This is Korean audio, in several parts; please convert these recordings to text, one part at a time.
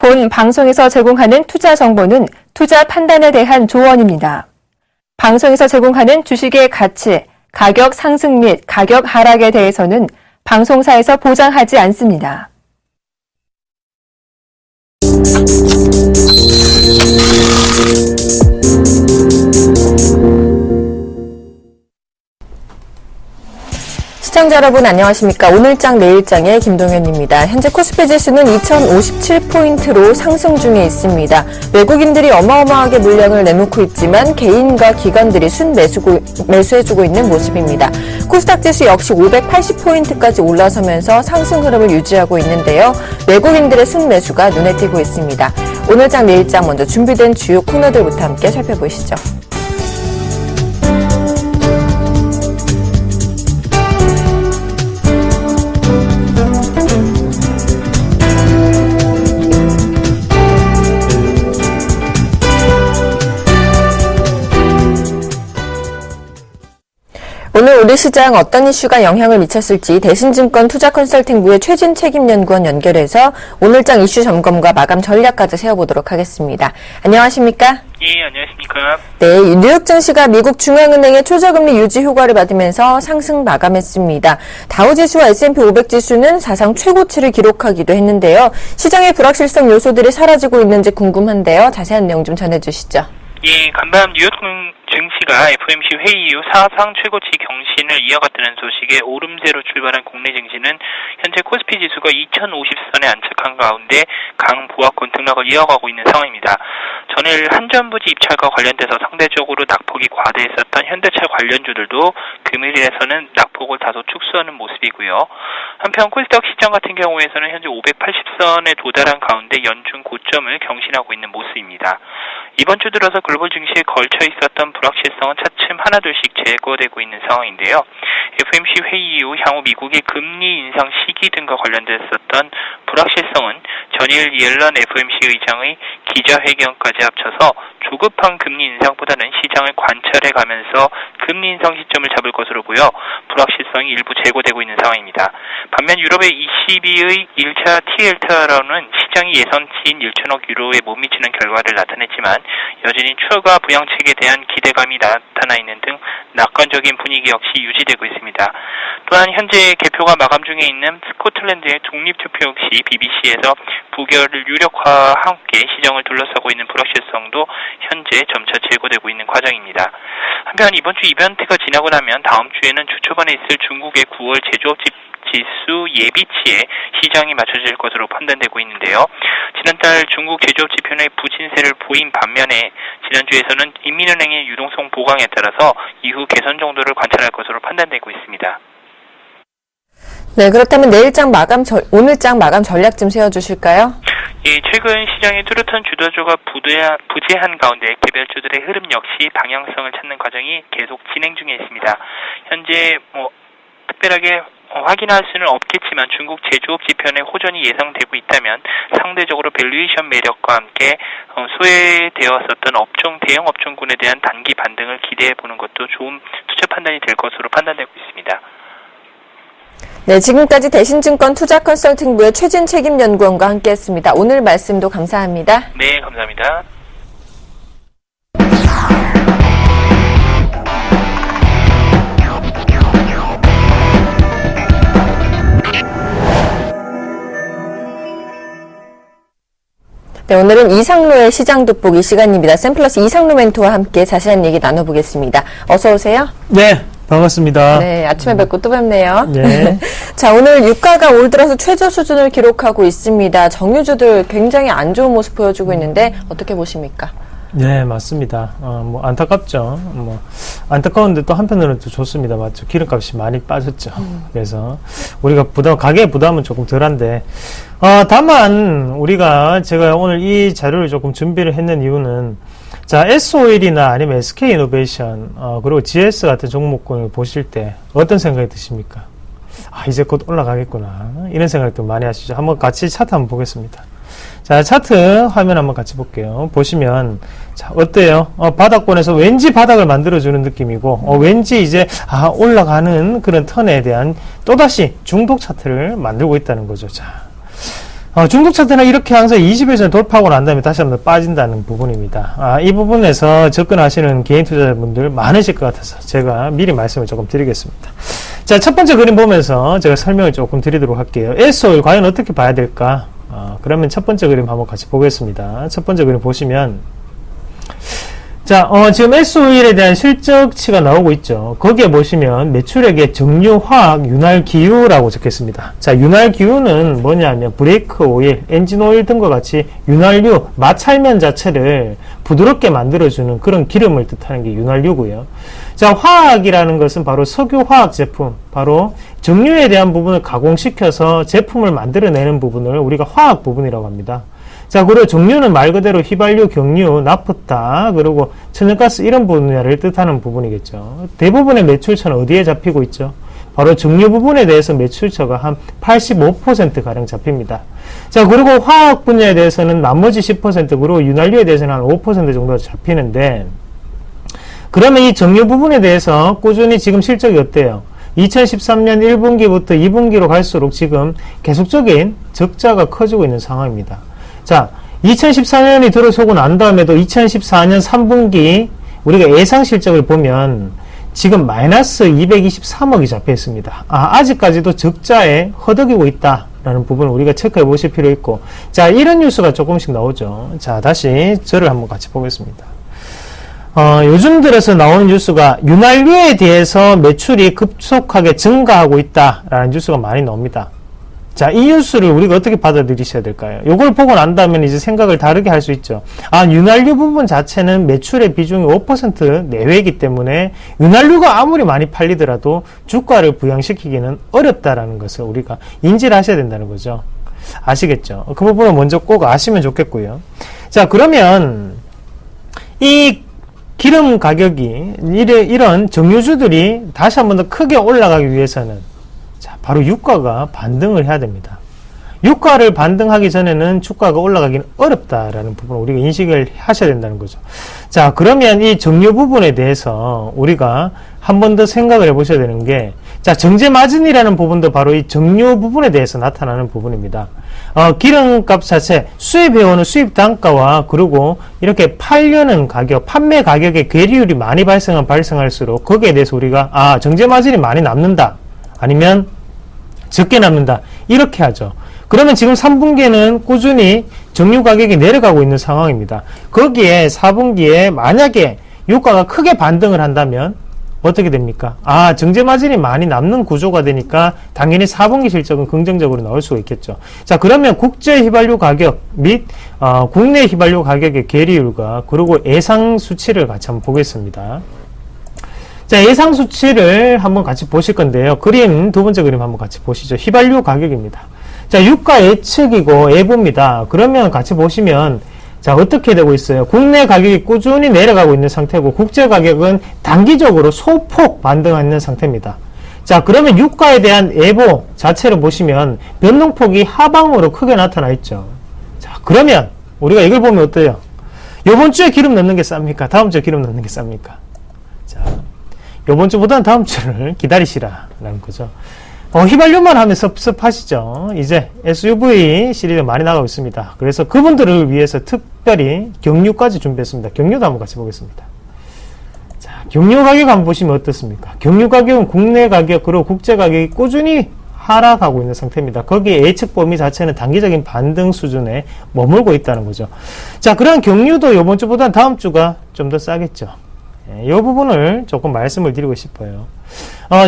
본 방송에서 제공하는 투자 정보는 투자 판단에 대한 조언입니다. 방송에서 제공하는 주식의 가치, 가격 상승 및 가격 하락에 대해서는 방송사에서 보장하지 않습니다. 시청자 여러분 안녕하십니까. 오늘장 내일장의 김동현입니다. 현재 코스피 지수는 2057포인트로 상승 중에 있습니다. 외국인들이 어마어마하게 물량을 내놓고 있지만 개인과 기관들이 매수해주고 있는 모습입니다. 코스닥 지수 역시 580포인트까지 올라서면서 상승 흐름을 유지하고 있는데요. 외국인들의 순매수가 눈에 띄고 있습니다. 오늘장 내일장 먼저 준비된 주요 코너들부터 함께 살펴보시죠. 오늘 우리 시장 어떤 이슈가 영향을 미쳤을지 대신증권 투자컨설팅부의 최진 책임연구원 연결해서 오늘장 이슈 점검과 마감 전략까지 세워보도록 하겠습니다. 안녕하십니까? 예, 안녕하십니까? 네, 뉴욕 증시가 미국 중앙은행의 초저금리 유지 효과를 받으면서 상승 마감했습니다. 다우지수와 S&P 500 지수는 사상 최고치를 기록하기도 했는데요. 시장의 불확실성 요소들이 사라지고 있는지 궁금한데요. 자세한 내용 좀 전해주시죠. 예, 간밤 뉴욕 증시가 FOMC 회의 이후 사상 최고치 경신을 이어갔다는 소식에 오름세로 출발한 국내 증시는 현재 코스피 지수가 2050선에 안착한 가운데 강보합권 등락을 이어가고 있는 상황입니다. 전일 한전부지 입찰과 관련돼서 상대적으로 낙폭이 과대했었던 현대차 관련주들도 금일에서는 낙폭을 다소 축소하는 모습이고요. 한편 코스닥 시장 같은 경우에서는 현재 580선에 도달한 가운데 연중 고점을 경신하고 있는 모습입니다. 이번 주 들어서 글로벌 증시에 걸쳐 있었던 불확실성은 차츰 하나둘씩 제거되고 있는 상황인데요. FOMC 회의 이후 향후 미국의 금리 인상 시기 등과 관련됐었던 불확실성은 전일 옐런 FOMC 의장의 기자회견까지 합쳐서 조급한 금리 인상보다는 시장을 관찰해 가면서 금리 인상 시점을 잡을 것으로 보여 불확실성이 일부 제고되고 있는 상황입니다. 반면 유럽의 ECB의 1차 TLTRO는 시장이 예상치인 1천억 유로에 못 미치는 결과를 나타냈지만 여전히 추가 부양책에 대한 기대감이 나타나 있는 등 낙관적인 분위기 역시 유지되고 있습니다. 또한 현재 개표가 마감 중에 있는 스코틀랜드의 독립투표 역시 BBC에서 부결을 유력화와 함께 시장을 둘러싸고 있는 불확실성도 현재 점차 제고되고 있는 과정입니다. 한편 이번 주 이벤트가 지나고 나면 다음 주에는 주 초반에 있을 중국의 9월 제조업 지수 예비치에 시장이 맞춰질 것으로 판단되고 있는데요. 지난달 중국 제조업 지표의 부진세를 보인 반면에 지난주에서는 인민은행의 유동성 보강에 따라서 이후 개선 정도를 관찰할 것으로 판단되고 있습니다. 네, 그렇다면 오늘장 마감 전략 좀 세워주실까요? 예, 최근 시장의 뚜렷한 주도주가 부재한 가운데 개별주들의 흐름 역시 방향성을 찾는 과정이 계속 진행 중에 있습니다. 현재 특별하게 확인할 수는 없겠지만 중국 제조업 지표의 호전이 예상되고 있다면 상대적으로 밸류에이션 매력과 함께 소외되었었던 대형 업종군에 대한 단기 반등을 기대해보는 것도 좋은 투자 판단이 될 것으로 판단되고 있습니다. 네, 지금까지 대신증권 투자컨설팅부의 최진 책임연구원과 함께했습니다. 오늘 말씀도 감사합니다. 네, 감사합니다. 네, 오늘은 이상로의 시장 돋보기 시간입니다. 샘플러스 이상로 멘토와 함께 자세한 얘기 나눠보겠습니다. 어서 오세요. 네, 반갑습니다. 네, 아침에 뵙고 또 뵙네요. 네. 자, 오늘 유가가 올 들어서 최저 수준을 기록하고 있습니다. 정유주들 굉장히 안 좋은 모습 보여주고 있는데 어떻게 보십니까? 네, 맞습니다. 안타깝죠. 안타까운데 또 한편으로는 또 좋습니다. 맞죠? 기름값이 많이 빠졌죠. 그래서 우리가 가계 부담은 조금 덜한데, 다만 제가 오늘 이 자료를 조금 준비를 했는 이유는, 자, SOL이나 아니면 SK이노베이션, 그리고 GS 같은 종목군을 보실 때 어떤 생각이 드십니까? 이제 곧 올라가겠구나. 이런 생각도 많이 하시죠. 한번 같이 차트 한번 보겠습니다. 자, 차트 화면 한번 같이 볼게요. 보시면, 자, 어때요? 바닥권에서 왠지 바닥을 만들어주는 느낌이고, 왠지 이제, 올라가는 그런 턴에 대한 또다시 중독 차트를 만들고 있다는 거죠. 자, 중국 차트는 이렇게 항상 20일선 돌파하고 난 다음에 다시 한번 빠진다는 부분입니다. 이 부분에서 접근하시는 개인 투자자분들 많으실 것 같아서 제가 미리 말씀을 조금 드리겠습니다. 자, 첫 번째 그림 보면서 제가 설명을 조금 드리도록 할게요. S-오일 과연 어떻게 봐야 될까? 그러면 첫 번째 그림 한번 같이 보겠습니다. 첫 번째 그림 보시면, 자, 지금 S-오일에 대한 실적치가 나오고 있죠. 거기에 보시면 매출액의 정유, 화학, 윤활, 기유라고 적혔습니다. 자, 윤활, 기유는 뭐냐면 브레이크 오일, 엔진 오일 등과 같이 윤활유, 마찰면 자체를 부드럽게 만들어주는 그런 기름을 뜻하는 게 윤활유고요. 자, 화학이라는 것은 바로 석유 화학 제품, 바로 정유에 대한 부분을 가공시켜서 제품을 만들어내는 부분을 우리가 화학 부분이라고 합니다. 자, 그리고 정유는 말 그대로 휘발유, 경유, 나프타, 그리고 천연가스 이런 분야를 뜻하는 부분이겠죠. 대부분의 매출처는 어디에 잡히고 있죠? 바로 정유 부분에 대해서 매출처가 한 85%가량 잡힙니다. 자, 그리고 화학 분야에 대해서는 나머지 10%, 그리고 윤활유에 대해서는 한 5% 정도 잡히는데, 그러면 이 정유 부분에 대해서 꾸준히 지금 실적이 어때요? 2013년 1분기부터 2분기로 갈수록 지금 계속적인 적자가 커지고 있는 상황입니다. 자, 2014년이 들어서고 난 다음에도 2014년 3분기 우리가 예상 실적을 보면 지금 마이너스 223억이 잡혀 있습니다. 아직까지도 적자에 허덕이고 있다라는 부분을 우리가 체크해 보실 필요 있고, 자, 이런 뉴스가 조금씩 나오죠. 자, 다시 저를 한번 같이 보겠습니다. 요즘 들어서 나오는 뉴스가 윤활유에 대해서 매출이 급속하게 증가하고 있다라는 뉴스가 많이 나옵니다. 자, 이 뉴스를 우리가 어떻게 받아들이셔야 될까요? 요걸 보고 난 다음에 이제 생각을 다르게 할 수 있죠. 윤활유 부분 자체는 매출의 비중이 5% 내외이기 때문에 윤활유가 아무리 많이 팔리더라도 주가를 부양시키기는 어렵다라는 것을 우리가 인지를 하셔야 된다는 거죠. 아시겠죠? 그 부분은 먼저 꼭 아시면 좋겠고요. 자, 그러면 이 기름 가격이 이런 정유주들이 다시 한 번 더 크게 올라가기 위해서는 바로 유가가 반등을 해야 됩니다. 유가를 반등하기 전에는 주가가 올라가기는 어렵다라는 부분을 우리가 인식을 하셔야 된다는 거죠. 자, 그러면 이 정유 부분에 대해서 우리가 한 번 더 생각을 해 보셔야 되는 게, 자, 정제 마진이라는 부분도 바로 이 정유 부분에 대해서 나타나는 부분입니다. 기름값 자체, 수입해오는 수입 단가와 그리고 이렇게 팔려는 가격, 판매 가격의 괴리율이 많이 발생할수록 거기에 대해서 우리가 정제 마진이 많이 남는다, 아니면 적게 남는다, 이렇게 하죠. 그러면 지금 3분기에는 꾸준히 정유 가격이 내려가고 있는 상황입니다. 거기에 4분기에 만약에 유가가 크게 반등을 한다면 어떻게 됩니까? 정제 마진이 많이 남는 구조가 되니까 당연히 4분기 실적은 긍정적으로 나올 수가 있겠죠. 자, 그러면 국제 휘발유 가격 및 국내 휘발유 가격의 괴리율과 그리고 예상 수치를 같이 한번 보겠습니다. 자, 예상 수치를 한번 같이 보실 건데요. 두 번째 그림 한번 같이 보시죠. 휘발유 가격입니다. 자, 유가 예측이고 예보입니다. 그러면 같이 보시면, 자, 어떻게 되고 있어요? 국내 가격이 꾸준히 내려가고 있는 상태고, 국제 가격은 단기적으로 소폭 반등하는 상태입니다. 자, 그러면 유가에 대한 예보 자체를 보시면 변동폭이 하방으로 크게 나타나 있죠. 자, 그러면 우리가 이걸 보면 어때요? 요번 주에 기름 넣는 게 쌉니까? 다음 주에 기름 넣는 게 쌉니까? 자, 요번 주보다는 다음 주를 기다리시라라는 거죠. 휘발유만 하면 섭섭하시죠. 이제 SUV 시리즈 많이 나가고 있습니다. 그래서 그분들을 위해서 특별히 경유까지 준비했습니다. 경유도 한번 같이 보겠습니다. 자, 경유 가격 한번 보시면 어떻습니까? 경유 가격은 국내 가격 그리고 국제 가격이 꾸준히 하락하고 있는 상태입니다. 거기에 예측 범위 자체는 단기적인 반등 수준에 머물고 있다는 거죠. 자, 그런 경유도 이번 주보다는 다음 주가 좀 더 싸겠죠. 이 부분을 조금 말씀을 드리고 싶어요.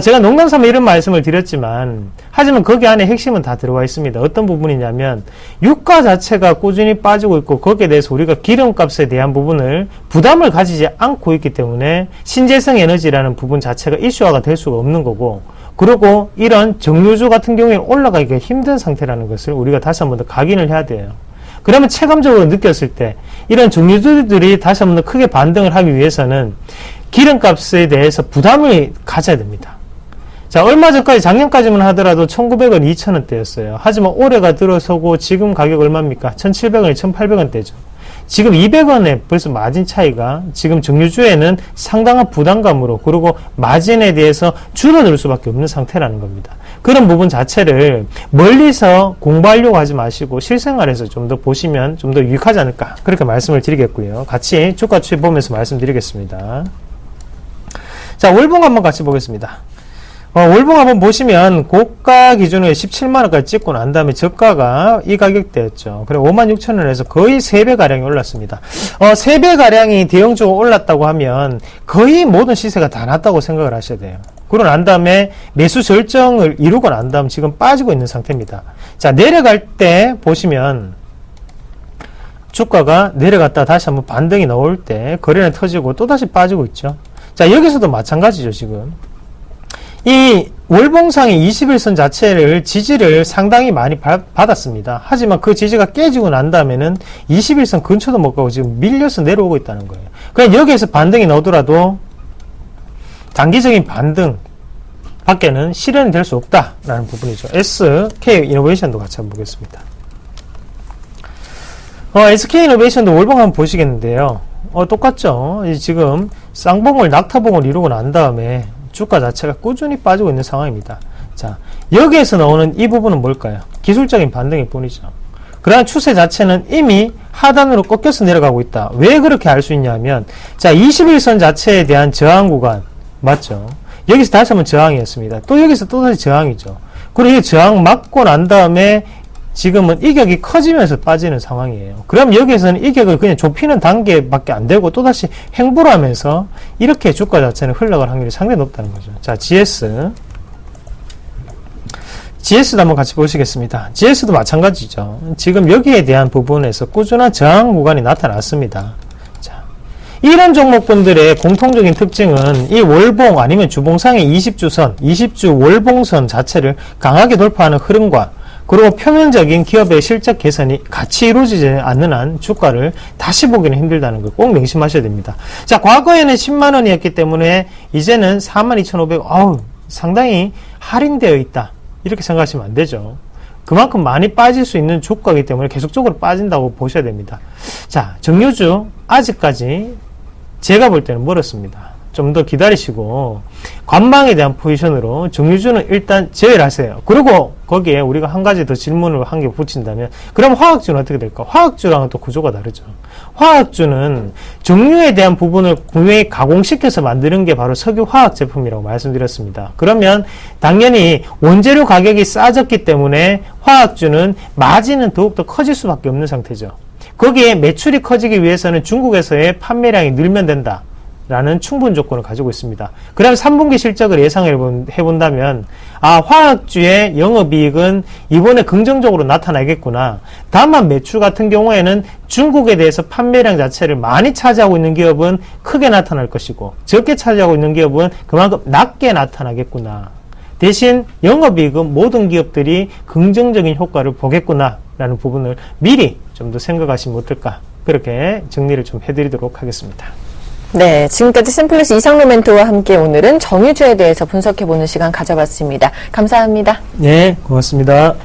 제가 농담삼아 이런 말씀을 드렸지만, 하지만 거기 안에 핵심은 다 들어가 있습니다. 어떤 부분이냐면, 유가 자체가 꾸준히 빠지고 있고, 거기에 대해서 우리가 기름값에 대한 부분을 부담을 가지지 않고 있기 때문에, 신재생 에너지라는 부분 자체가 이슈화가 될 수가 없는 거고, 그리고 이런 정유주 같은 경우에는 올라가기가 힘든 상태라는 것을 우리가 다시 한 번 더 각인을 해야 돼요. 그러면 체감적으로 느꼈을 때 이런 정유주들이 다시 한 번 더 크게 반등을 하기 위해서는 기름값에 대해서 부담을 가져야 됩니다. 자, 얼마 전까지 작년까지만 하더라도 1,900원, 2,000원대였어요. 하지만 올해가 들어서고 지금 가격 얼마입니까? 1,700원이 1,800원대죠. 지금 200원에 벌써 마진 차이가 지금 정유주에는 상당한 부담감으로, 그리고 마진에 대해서 줄어들 수밖에 없는 상태라는 겁니다. 그런 부분 자체를 멀리서 공부하려고 하지 마시고 실생활에서 좀 더 보시면 좀 더 유익하지 않을까, 그렇게 말씀을 드리겠고요. 같이 주가 추이 보면서 말씀드리겠습니다. 자, 월봉 한번 같이 보겠습니다. 월봉 한번 보시면 고가 기준으로 17만원까지 찍고 난 다음에 저가가 이 가격대였죠. 그리고 56,000원에서 거의 3배가량이 올랐습니다. 3배가량이 대형적으로 올랐다고 하면 거의 모든 시세가 다 났다고 생각을 하셔야 돼요. 그러고 난 다음에 매수 절정을 이루고 난 다음 지금 빠지고 있는 상태입니다. 자, 내려갈 때 보시면 주가가 내려갔다 다시 한번 반등이 나올 때 거래는 터지고 또다시 빠지고 있죠. 자, 여기서도 마찬가지죠. 지금 이 월봉상의 21선 자체를 지지를 상당히 많이 받았습니다. 하지만 그 지지가 깨지고 난 다음에는 21선 근처도 못 가고 지금 밀려서 내려오고 있다는 거예요. 그냥 여기에서 반등이 나오더라도 단기적인 반등 밖에는 실현이 될 수 없다라는 부분이죠. SK 이노베이션도 같이 한번 보겠습니다. SK 이노베이션도 월봉 한번 보시겠는데요. 똑같죠. 지금 쌍봉을 낙타봉을 이루고 난 다음에 주가 자체가 꾸준히 빠지고 있는 상황입니다. 자, 여기에서 나오는 이 부분은 뭘까요? 기술적인 반등일 뿐이죠. 그러한 추세 자체는 이미 하단으로 꺾여서 내려가고 있다. 왜 그렇게 알 수 있냐면, 자, 21선 자체에 대한 저항 구간 맞죠? 여기서 다시 한번 저항이었습니다. 또 여기서 또다시 저항이죠. 그리고 이 저항 맞고 난 다음에 지금은 이격이 커지면서 빠지는 상황이에요. 그럼 여기에서는 이격을 그냥 좁히는 단계밖에 안 되고 또다시 횡보를 하면서 이렇게 주가 자체는 흘러갈 확률이 상당히 높다는 거죠. 자, GS도 한번 같이 보시겠습니다. GS도 마찬가지죠. 지금 여기에 대한 부분에서 꾸준한 저항 구간이 나타났습니다. 자, 이런 종목분들의 공통적인 특징은 이 월봉 아니면 주봉상의 20주 월봉선 자체를 강하게 돌파하는 흐름과, 그리고 표면적인 기업의 실적 개선이 같이 이루어지지 않는 한 주가를 다시 보기는 힘들다는 걸 꼭 명심하셔야 됩니다. 자, 과거에는 10만원이었기 때문에 이제는 42,500원, 상당히 할인되어 있다, 이렇게 생각하시면 안 되죠. 그만큼 많이 빠질 수 있는 주가이기 때문에 계속적으로 빠진다고 보셔야 됩니다. 자, 정유주 아직까지 제가 볼 때는 멀었습니다. 좀 더 기다리시고 관망에 대한 포지션으로 정유주는 일단 제외를 하세요. 그리고 거기에 우리가 한 가지 더 질문을 한 개 붙인다면, 그럼 화학주는 어떻게 될까? 화학주랑은 또 구조가 다르죠. 화학주는 정유에 대한 부분을 분명히 가공시켜서 만드는 게 바로 석유화학 제품이라고 말씀드렸습니다. 그러면 당연히 원재료 가격이 싸졌기 때문에 화학주는 마진은 더욱더 커질 수밖에 없는 상태죠. 거기에 매출이 커지기 위해서는 중국에서의 판매량이 늘면 된다 라는 충분 조건을 가지고 있습니다. 그럼 3분기 실적을 예상해 본다면, 화학주의 영업이익은 이번에 긍정적으로 나타나겠구나. 다만 매출 같은 경우에는 중국에 대해서 판매량 자체를 많이 차지하고 있는 기업은 크게 나타날 것이고, 적게 차지하고 있는 기업은 그만큼 낮게 나타나겠구나. 대신 영업이익은 모든 기업들이 긍정적인 효과를 보겠구나 라는 부분을 미리 좀 더 생각하시면 어떨까, 그렇게 정리를 좀 해드리도록 하겠습니다. 네, 지금까지 심플러스 이상로 멘토와 함께 오늘은 정유주에 대해서 분석해보는 시간 가져봤습니다. 감사합니다. 네, 고맙습니다.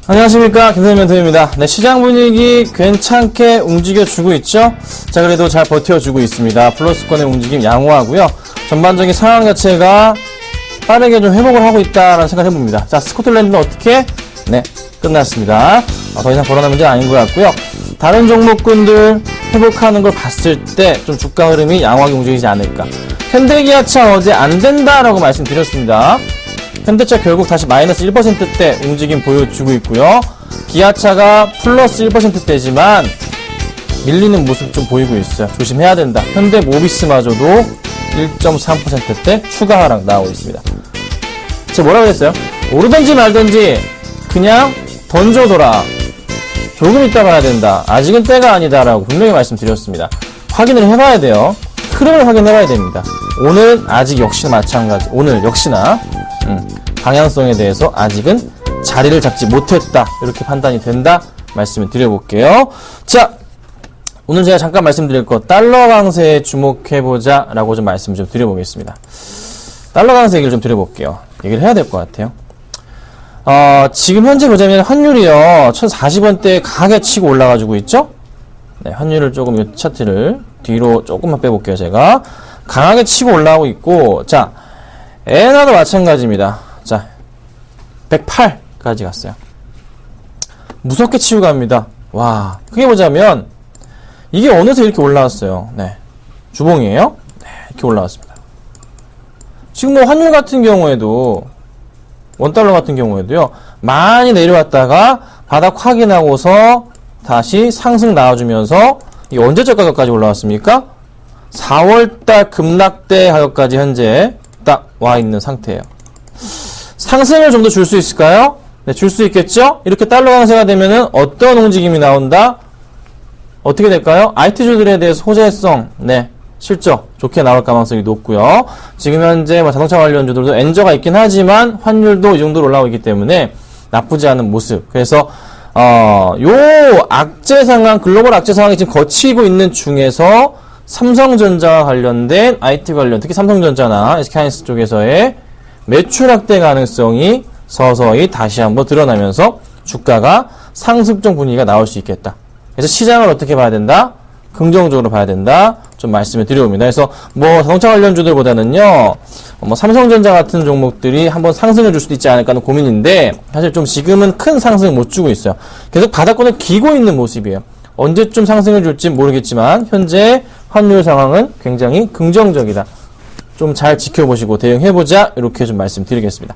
안녕하십니까, 김선희 멘토입니다. 네, 시장 분위기 괜찮게 움직여주고 있죠? 자, 그래도 잘 버텨주고 있습니다. 플러스권의 움직임 양호하고요. 전반적인 상황 자체가 빠르게 좀 회복을 하고 있다라는 생각을 해봅니다. 자, 스코틀랜드는 어떻게? 네, 끝났습니다. 더 이상 불안한 문제는 아닌 것 같고요. 다른 종목군들 회복하는 걸 봤을 때 좀 주가 흐름이 양호하게 움직이지 않을까. 현대기아차 어제 안 된다라고 말씀드렸습니다. 현대차 결국 다시 마이너스 1%대 움직임 보여주고 있고요. 기아차가 플러스 1%대지만 밀리는 모습 좀 보이고 있어요. 조심해야 된다. 현대모비스마저도 1.3%대 추가 하락 나오고 있습니다. 제가 뭐라고 했어요? 오르든지 말든지 그냥 던져둬라. 조금 이따 봐야 된다. 아직은 때가 아니다라고 분명히 말씀드렸습니다. 확인을 해봐야 돼요. 흐름을 확인해봐야 됩니다. 오늘 아직 역시나 마찬가지. 오늘 역시나 방향성에 대해서 아직은 자리를 잡지 못했다. 이렇게 판단이 된다. 말씀을 드려볼게요. 자, 오늘 제가 잠깐 말씀드릴 거 달러 강세에 주목해보자 라고 좀 말씀을 좀 드려보겠습니다. 달러 강세 얘기를 좀 드려볼게요. 얘기를 해야 될 것 같아요. 지금 현재 보자면 환율이요 1040원대에 강하게 치고 올라가지고 있죠. 네, 환율을 조금 이 차트를 뒤로 조금만 빼볼게요. 제가 강하게 치고 올라오고 있고, 자, 엔화도 마찬가지입니다. 자, 108까지 갔어요. 무섭게 치고 갑니다. 와, 크게 보자면 이게 어느새 이렇게 올라왔어요. 네, 주봉이에요. 네, 이렇게 올라왔습니다. 지금 뭐 환율 같은 경우에도 원달러 같은 경우에도요, 많이 내려왔다가 바닥 확인하고서 다시 상승 나와주면서 이게 언제적 가격까지 올라왔습니까? 4월달 급락대 가격까지 현재 딱 와 있는 상태예요. 상승을 좀 더 줄 수 있을까요? 네, 줄 수 있겠죠? 이렇게 달러 강세가 되면은 어떤 움직임이 나온다? 어떻게 될까요? IT주들에 대해서 호재성, 네, 실적 좋게 나올 가능성이 높고요. 지금 현재 뭐 자동차 관련주들도 엔저가 있긴 하지만 환율도 이 정도로 올라오고 있기 때문에 나쁘지 않은 모습. 그래서 요 악재 상황, 글로벌 악재 상황이 지금 거치고 있는 중에서 삼성전자와 관련된 IT 관련, 특히 삼성전자나 SK하이닉스 쪽에서의 매출 확대 가능성이 서서히 다시 한번 드러나면서 주가가 상승적 분위기가 나올 수 있겠다. 그래서 시장을 어떻게 봐야 된다? 긍정적으로 봐야 된다. 좀 말씀을 드려봅니다. 그래서 뭐 자동차 관련주들보다는요, 뭐 삼성전자 같은 종목들이 한번 상승을 줄 수도 있지 않을까 하는 고민인데, 사실 좀 지금은 큰 상승을 못 주고 있어요. 계속 바닥권을 기고 있는 모습이에요. 언제쯤 상승을 줄지 모르겠지만 현재 환율 상황은 굉장히 긍정적이다. 좀 잘 지켜보시고 대응해보자. 이렇게 좀 말씀드리겠습니다.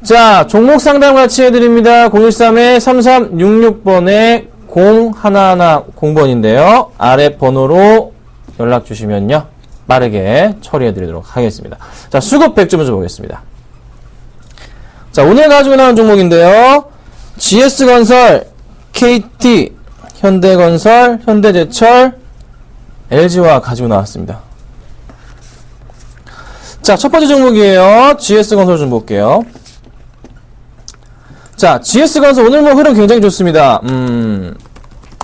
자, 종목 상담 같이 해드립니다. 013-3366번에 0110번인데요. 아래 번호로 연락 주시면요, 빠르게 처리해드리도록 하겠습니다. 자, 수급 100점 먼저 보겠습니다. 자, 오늘 가지고 나온 종목인데요. GS건설, KT, 현대건설, 현대제철, LG와 가지고 나왔습니다. 자, 첫 번째 종목이에요. GS건설 좀 볼게요. 자, GS건설 오늘 뭐 흐름 굉장히 좋습니다.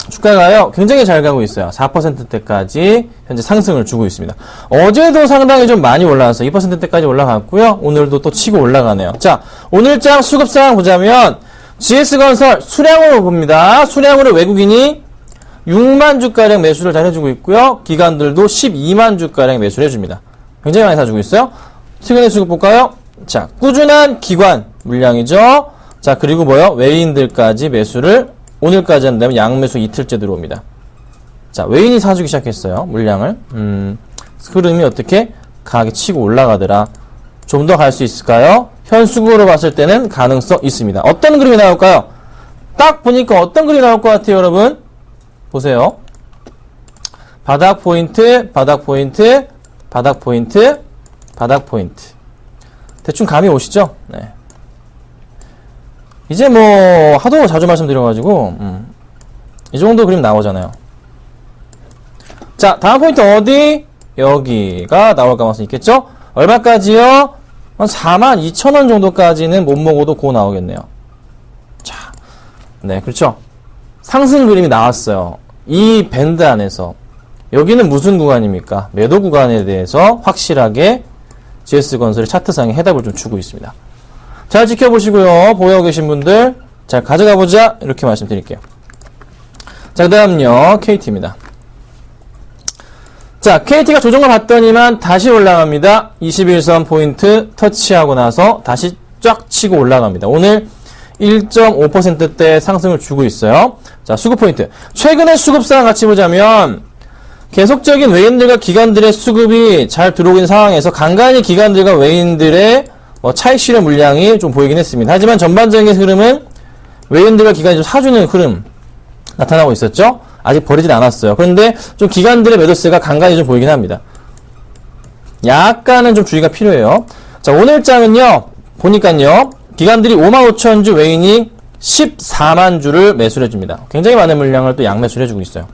주가가요, 굉장히 잘 가고 있어요. 4%대까지 현재 상승을 주고 있습니다. 어제도 상당히 좀 많이 올라왔어요. 2%대까지 올라갔고요. 오늘도 또 치고 올라가네요. 자, 오늘장 수급 상황 보자면, GS건설 수량으로 봅니다. 수량으로 외국인이 6만 주가량 매수를 잘 해주고 있고요. 기관들도 12만 주가량 매수를 해줍니다. 굉장히 많이 사주고 있어요. 최근의 수급 볼까요? 자, 꾸준한 기관 물량이죠. 자, 그리고 뭐요? 외인들까지 매수를 오늘까지 한다면 양매수 이틀째 들어옵니다. 자, 외인이 사주기 시작했어요. 물량을. 흐름이 어떻게 강하게 치고 올라가더라. 좀 더 갈 수 있을까요? 현수급으로 봤을 때는 가능성 있습니다. 어떤 그림이 나올까요? 딱 보니까 어떤 그림이 나올 것 같아요, 여러분? 보세요. 바닥 포인트, 바닥 포인트, 바닥 포인트, 바닥 포인트. 대충 감이 오시죠? 네. 이제 뭐 하도 자주 말씀드려가지고 이 정도 그림 나오잖아요. 자, 다음 포인트 어디? 여기가 나올 가능성이 있겠죠? 얼마까지요? 한 42,000원 정도까지는 못 먹어도 고 나오겠네요. 자, 네, 그렇죠. 상승 그림이 나왔어요. 이 밴드 안에서. 여기는 무슨 구간입니까? 매도 구간에 대해서 확실하게 GS건설의 차트상에 해답을 좀 주고 있습니다. 잘 지켜보시고요. 보유하고 계신 분들 잘 가져가보자. 이렇게 말씀드릴게요. 자, 그 다음요. KT입니다. 자, KT가 조정을 받더니만 다시 올라갑니다. 21선 포인트 터치하고 나서 다시 쫙 치고 올라갑니다. 오늘 1.5%대 상승을 주고 있어요. 자, 수급 포인트. 최근의 수급 상황 같이 보자면 계속적인 외인들과 기관들의 수급이 잘 들어오고 있는 상황에서 간간히 기관들과 외인들의 차익 실현 물량이 좀 보이긴 했습니다. 하지만 전반적인 흐름은 외인들과 기관이 좀 사주는 흐름 나타나고 있었죠. 아직 버리진 않았어요. 그런데 좀 기관들의 매도세가 간간히 좀 보이긴 합니다. 약간은 좀 주의가 필요해요. 자, 오늘 장은요, 보니까요, 기관들이 55,000주, 외인이 14만 주를 매수를 해줍니다. 굉장히 많은 물량을 또 양매수를 해주고 있어요.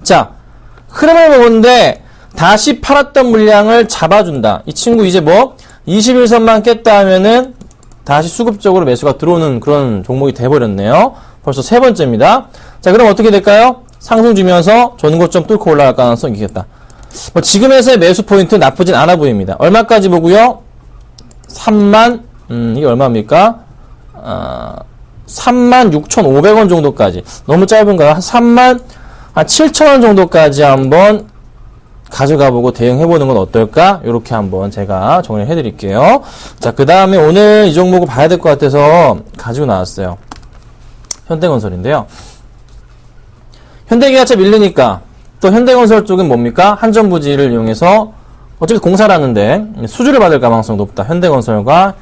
자, 흐름을 보는데 다시 팔았던 물량을 잡아준다. 이 친구 이제 21선만 깼다 하면은 다시 수급적으로 매수가 들어오는 그런 종목이 돼버렸네요. 벌써 세 번째입니다. 자, 그럼 어떻게 될까요? 상승 주면서 전고점 뚫고 올라갈 가능성이 있겠다. 지금에서의 매수 포인트 나쁘진 않아 보입니다. 얼마까지 보고요? 3만, 이게 얼마입니까? 36,500원 정도까지. 너무 짧은가요? 한 37,000원 정도까지 한번 가져가보고 대응해보는 건 어떨까? 이렇게 한번 제가 정리를 해드릴게요. 자, 그 다음에 오늘 이 종목을 봐야 될 것 같아서 가지고 나왔어요. 현대건설인데요. 현대기아차 밀리니까 또 현대건설 쪽은 뭡니까? 한전부지를 이용해서 어차피 공사를 하는데 수주를 받을 가능성이 높다. 현대건설과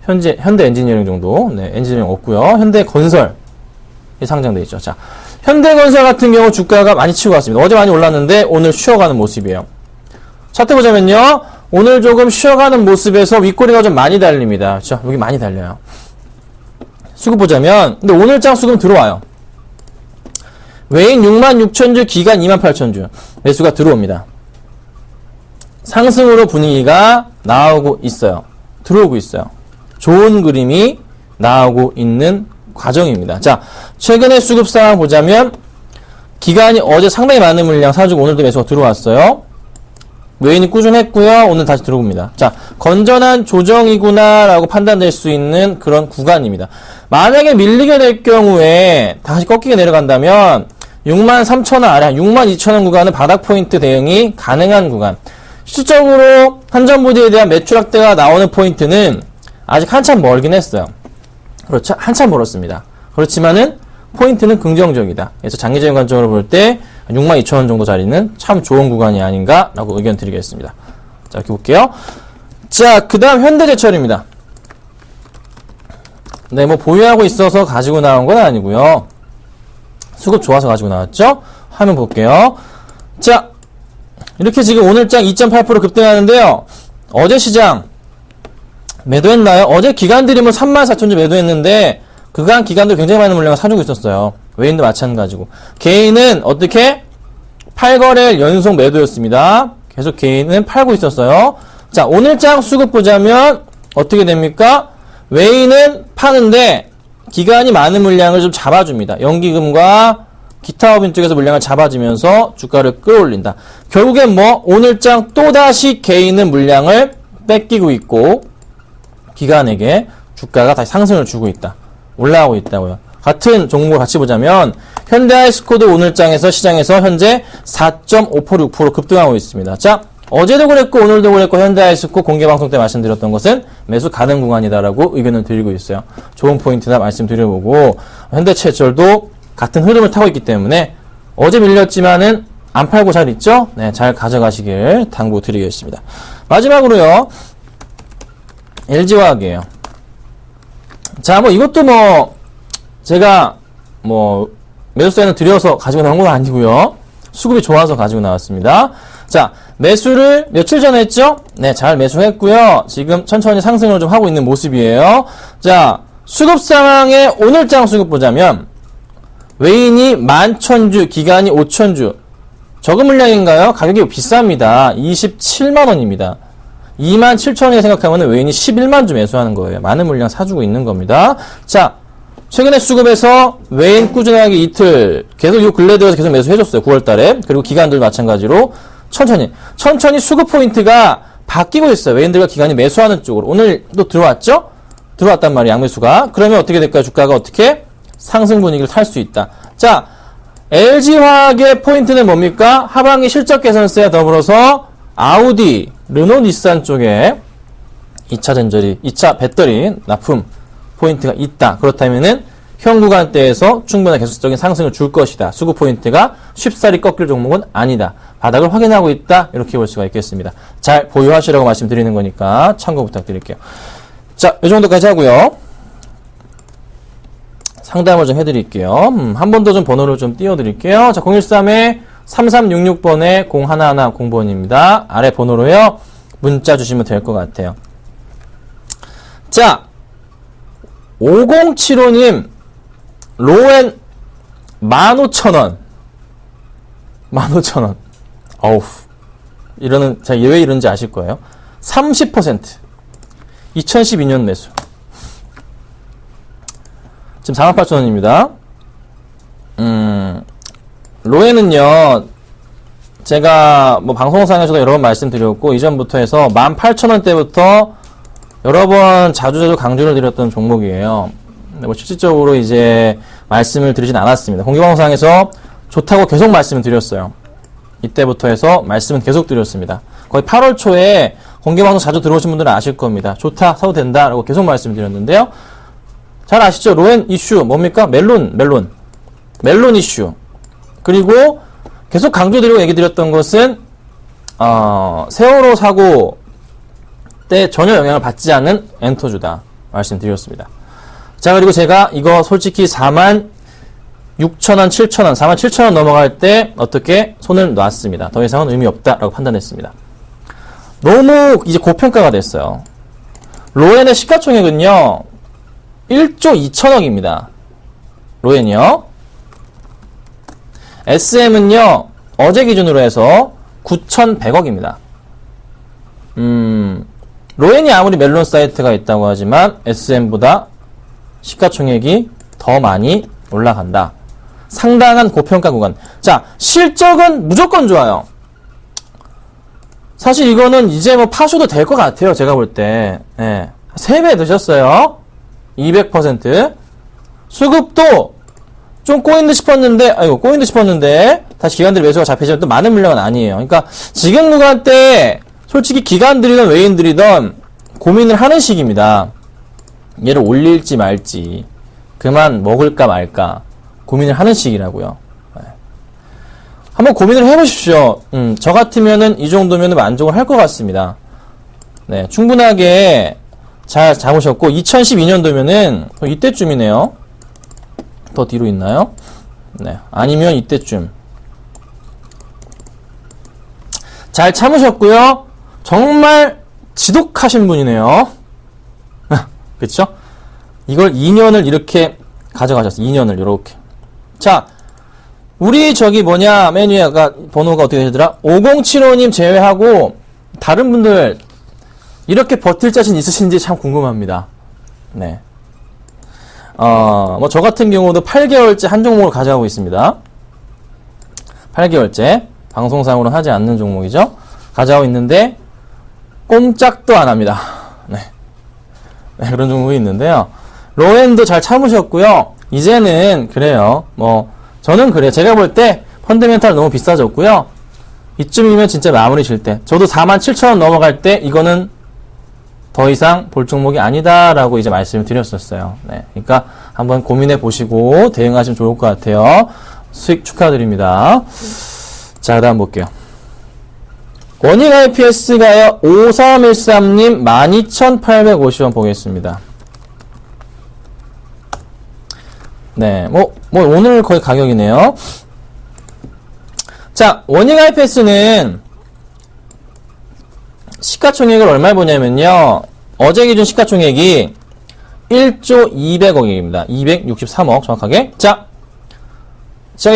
현대엔지니어링 정도. 네, 엔지니어링 없고요. 현대건설이 상장돼 있죠. 자, 현대건설 같은 경우 주가가 많이 치고 갔습니다. 어제 많이 올랐는데 오늘 쉬어가는 모습이에요. 차트 보자면요. 오늘 조금 쉬어가는 모습에서 윗꼬리가 좀 많이 달립니다. 그렇죠? 여기 많이 달려요. 수급 보자면 근데 오늘 장 수급 들어와요. 외인 66,000주, 기관 28,000주 매수가 들어옵니다. 상승으로 분위기가 나오고 있어요. 들어오고 있어요. 좋은 그림이 나오고 있는 과정입니다. 자, 최근의 수급 상황 보자면 기관이 어제 상당히 많은 물량 사주고 오늘도 매수가 들어왔어요. 외인이 꾸준했고요. 오늘 다시 들어옵니다. 자, 건전한 조정이구나 라고 판단될 수 있는 그런 구간입니다. 만약에 밀리게 될 경우에 다시 꺾이게 내려간다면 63,000원 아래 62,000원 구간은 바닥 포인트 대응이 가능한 구간. 실질적으로 한전부지에 대한 매출 확대가 나오는 포인트는 아직 한참 멀긴 했어요. 그렇죠? 한참 멀었습니다. 그렇지만은 포인트는 긍정적이다. 그래서 장기적인 관점으로 볼 때 62,000원 정도 자리는 참 좋은 구간이 아닌가라고 의견 드리겠습니다. 자, 이렇게 볼게요. 자, 그 다음 현대제철입니다. 네, 보유하고 있어서 가지고 나온 건 아니고요. 수급 좋아서 가지고 나왔죠? 화면 볼게요. 자, 이렇게 지금 오늘장 2.8% 급등하는데요. 어제 시장 매도했나요? 어제 기관들이 34,000주 매도했는데 그간 기관들 굉장히 많은 물량을 사주고 있었어요. 외인도 마찬가지고. 개인은 어떻게? 8거래일 연속 매도였습니다. 계속 개인은 팔고 있었어요. 자, 오늘장 수급 보자면 어떻게 됩니까? 외인은 파는데 기관이 많은 물량을 좀 잡아줍니다. 연기금과 기타 법인 쪽에서 물량을 잡아주면서 주가를 끌어올린다. 결국엔 오늘장 또다시 개인은 물량을 뺏기고 있고 기관에게 주가가 다시 상승을 주고 있다. 올라가고 있다고요. 같은 종목을 같이 보자면 현대아이스코도 오늘장에서 시장에서 현재 4.5%, 6% 급등하고 있습니다. 자, 어제도 그랬고 오늘도 그랬고 현대아이스코 공개방송 때 말씀드렸던 것은 매수 가능 구간이다라고 의견을 드리고 있어요. 좋은 포인트나 말씀드려보고 현대제철도 같은 흐름을 타고 있기 때문에 어제 밀렸지만은 안 팔고 잘 있죠? 네, 잘 가져가시길 당부드리겠습니다. 마지막으로요. LG화학이에요. 자, 이것도 제가 매수세는 드려서 가지고 나온 건 아니고요. 수급이 좋아서 가지고 나왔습니다. 자, 매수를 며칠 전에 했죠? 네, 잘 매수했고요. 지금 천천히 상승을 좀 하고 있는 모습이에요. 자, 수급 상황에 오늘장 수급 보자면 외인이 11,000주, 기관이 5,000주. 적은 물량인가요? 가격이 비쌉니다. 27만원입니다. 27,000원에 생각하면 외인이 11만주 매수하는 거예요. 많은 물량 사주고 있는 겁니다. 자, 최근에 수급에서 외인 꾸준하게 이틀 계속 요 근래 들어서 계속 매수해줬어요. 9월달에. 그리고 기관들 마찬가지로 천천히 수급 포인트가 바뀌고 있어요. 외인들과 기관이 매수하는 쪽으로. 오늘 또 들어왔죠? 들어왔단 말이에요. 양매수가. 그러면 어떻게 될까요? 주가가 어떻게? 상승 분위기를 탈 수 있다. 자, LG화학의 포인트는 뭡니까? 하반기 실적 개선세와 더불어서 아우디, 르노, 닛산 쪽에 2차 배터리 납품 포인트가 있다. 그렇다면은 현 구간대에서 충분한 계속적인 상승을 줄 것이다. 수급 포인트가 쉽사리 꺾일 종목은 아니다. 바닥을 확인하고 있다. 이렇게 볼 수가 있겠습니다. 잘 보유하시라고 말씀드리는 거니까 참고 부탁드릴게요. 자, 이 정도까지 하고요. 상담을 좀 해드릴게요. 한 번 더 좀 번호를 좀 띄워드릴게요. 자, 013-3366번에 0110번입니다. 아래 번호로요. 문자 주시면 될 것 같아요. 자, 5075님, 로엔 15,000원. 15,000원. 어우. 제가 왜 이런지 아실 거예요. 30%. 2012년 매수. 지금 48,000원입니다. 로엔은요, 제가 뭐 방송상에서도 여러 번 말씀드렸고, 이전부터 해서 18,000원대부터 여러 번 자주 강조를 드렸던 종목이에요. 뭐 실질적으로 이제 말씀을 드리진 않았습니다. 공개방송상에서 좋다고 계속 말씀을 드렸어요. 이때부터 해서 말씀은 계속 드렸습니다. 거의 8월 초에 공개방송 자주 들어오신 분들은 아실 겁니다. 좋다, 사도 된다라고 계속 말씀드렸는데요. 잘 아시죠? 로엔 이슈 뭡니까? 멜론 이슈. 그리고 계속 강조드리고 얘기 드렸던 것은 세월호 사고 때 전혀 영향을 받지 않는 엔터주다 말씀드렸습니다. 자, 그리고 제가 이거 솔직히 46,000원, 7,000원, 47,000원 넘어갈 때 어떻게 손을 놨습니다. 더 이상은 의미 없다라고 판단했습니다. 너무 이제 고평가가 됐어요. 로엔의 시가총액은요 1조 2천억입니다. 로엔이요. SM은요 어제 기준으로 해서 9,100억입니다. 로엔이 아무리 멜론 사이트가 있다고 하지만 SM보다 시가총액이 더 많이 올라간다. 상당한 고평가 구간. 자, 실적은 무조건 좋아요. 사실 이거는 이제 뭐 파셔도 될 것 같아요. 제가 볼 때. 예. 3배 드셨어요. 200%. 수급도 좀 꼬인 듯 싶었는데, 다시 기관들이 매수가 잡히지만 또 많은 물량은 아니에요. 그러니까 지금 구간 때 솔직히 기관들이든 외인들이든 고민을 하는 시기입니다. 얘를 올릴지 말지, 그만 먹을까 말까 고민을 하는 시기라고요. 네. 한번 고민을 해보십시오. 저 같으면은 이 정도면은 만족을 할 것 같습니다. 네, 충분하게 잘 잡으셨고 2012년도면은 이때쯤이네요. 더 뒤로 있나요? 네, 아니면 이때쯤. 잘 참으셨고요. 정말 지독하신 분이네요. 그쵸? 이걸 2년을 이렇게 가져가셨어요. 2년을 이렇게. 자, 우리 메뉴가 번호가 어떻게 되더라? 5075님 제외하고 다른 분들 이렇게 버틸 자신 있으신지 참 궁금합니다. 네. 뭐 저 같은 경우도 8개월째 한 종목을 가져가고 있습니다. 8개월째 방송상으로는 하지 않는 종목이죠. 가져가고 있는데 꼼짝도 안 합니다. 네. 네, 그런 종목이 있는데요. 로엔도 잘 참으셨고요. 이제는 그래요. 저는 그래요. 제가 볼 때 펀더멘탈 너무 비싸졌고요. 이쯤이면 진짜 마무리 질 때. 저도 47,000원 넘어갈 때 이거는 더 이상 볼 종목이 아니다라고 이제 말씀을 드렸었어요. 네. 그러니까 한번 고민해 보시고 대응하시면 좋을 것 같아요. 수익 축하드립니다. 자, 다음 볼게요. 원익 IPS가요, 5313님 12,850원 보겠습니다. 네, 오늘 거의 가격이네요. 자, 원익 IPS는 시가총액을 얼마에 보냐면요, 어제 기준 시가총액이 1조 200억입니다. 263억 정확하게. 자,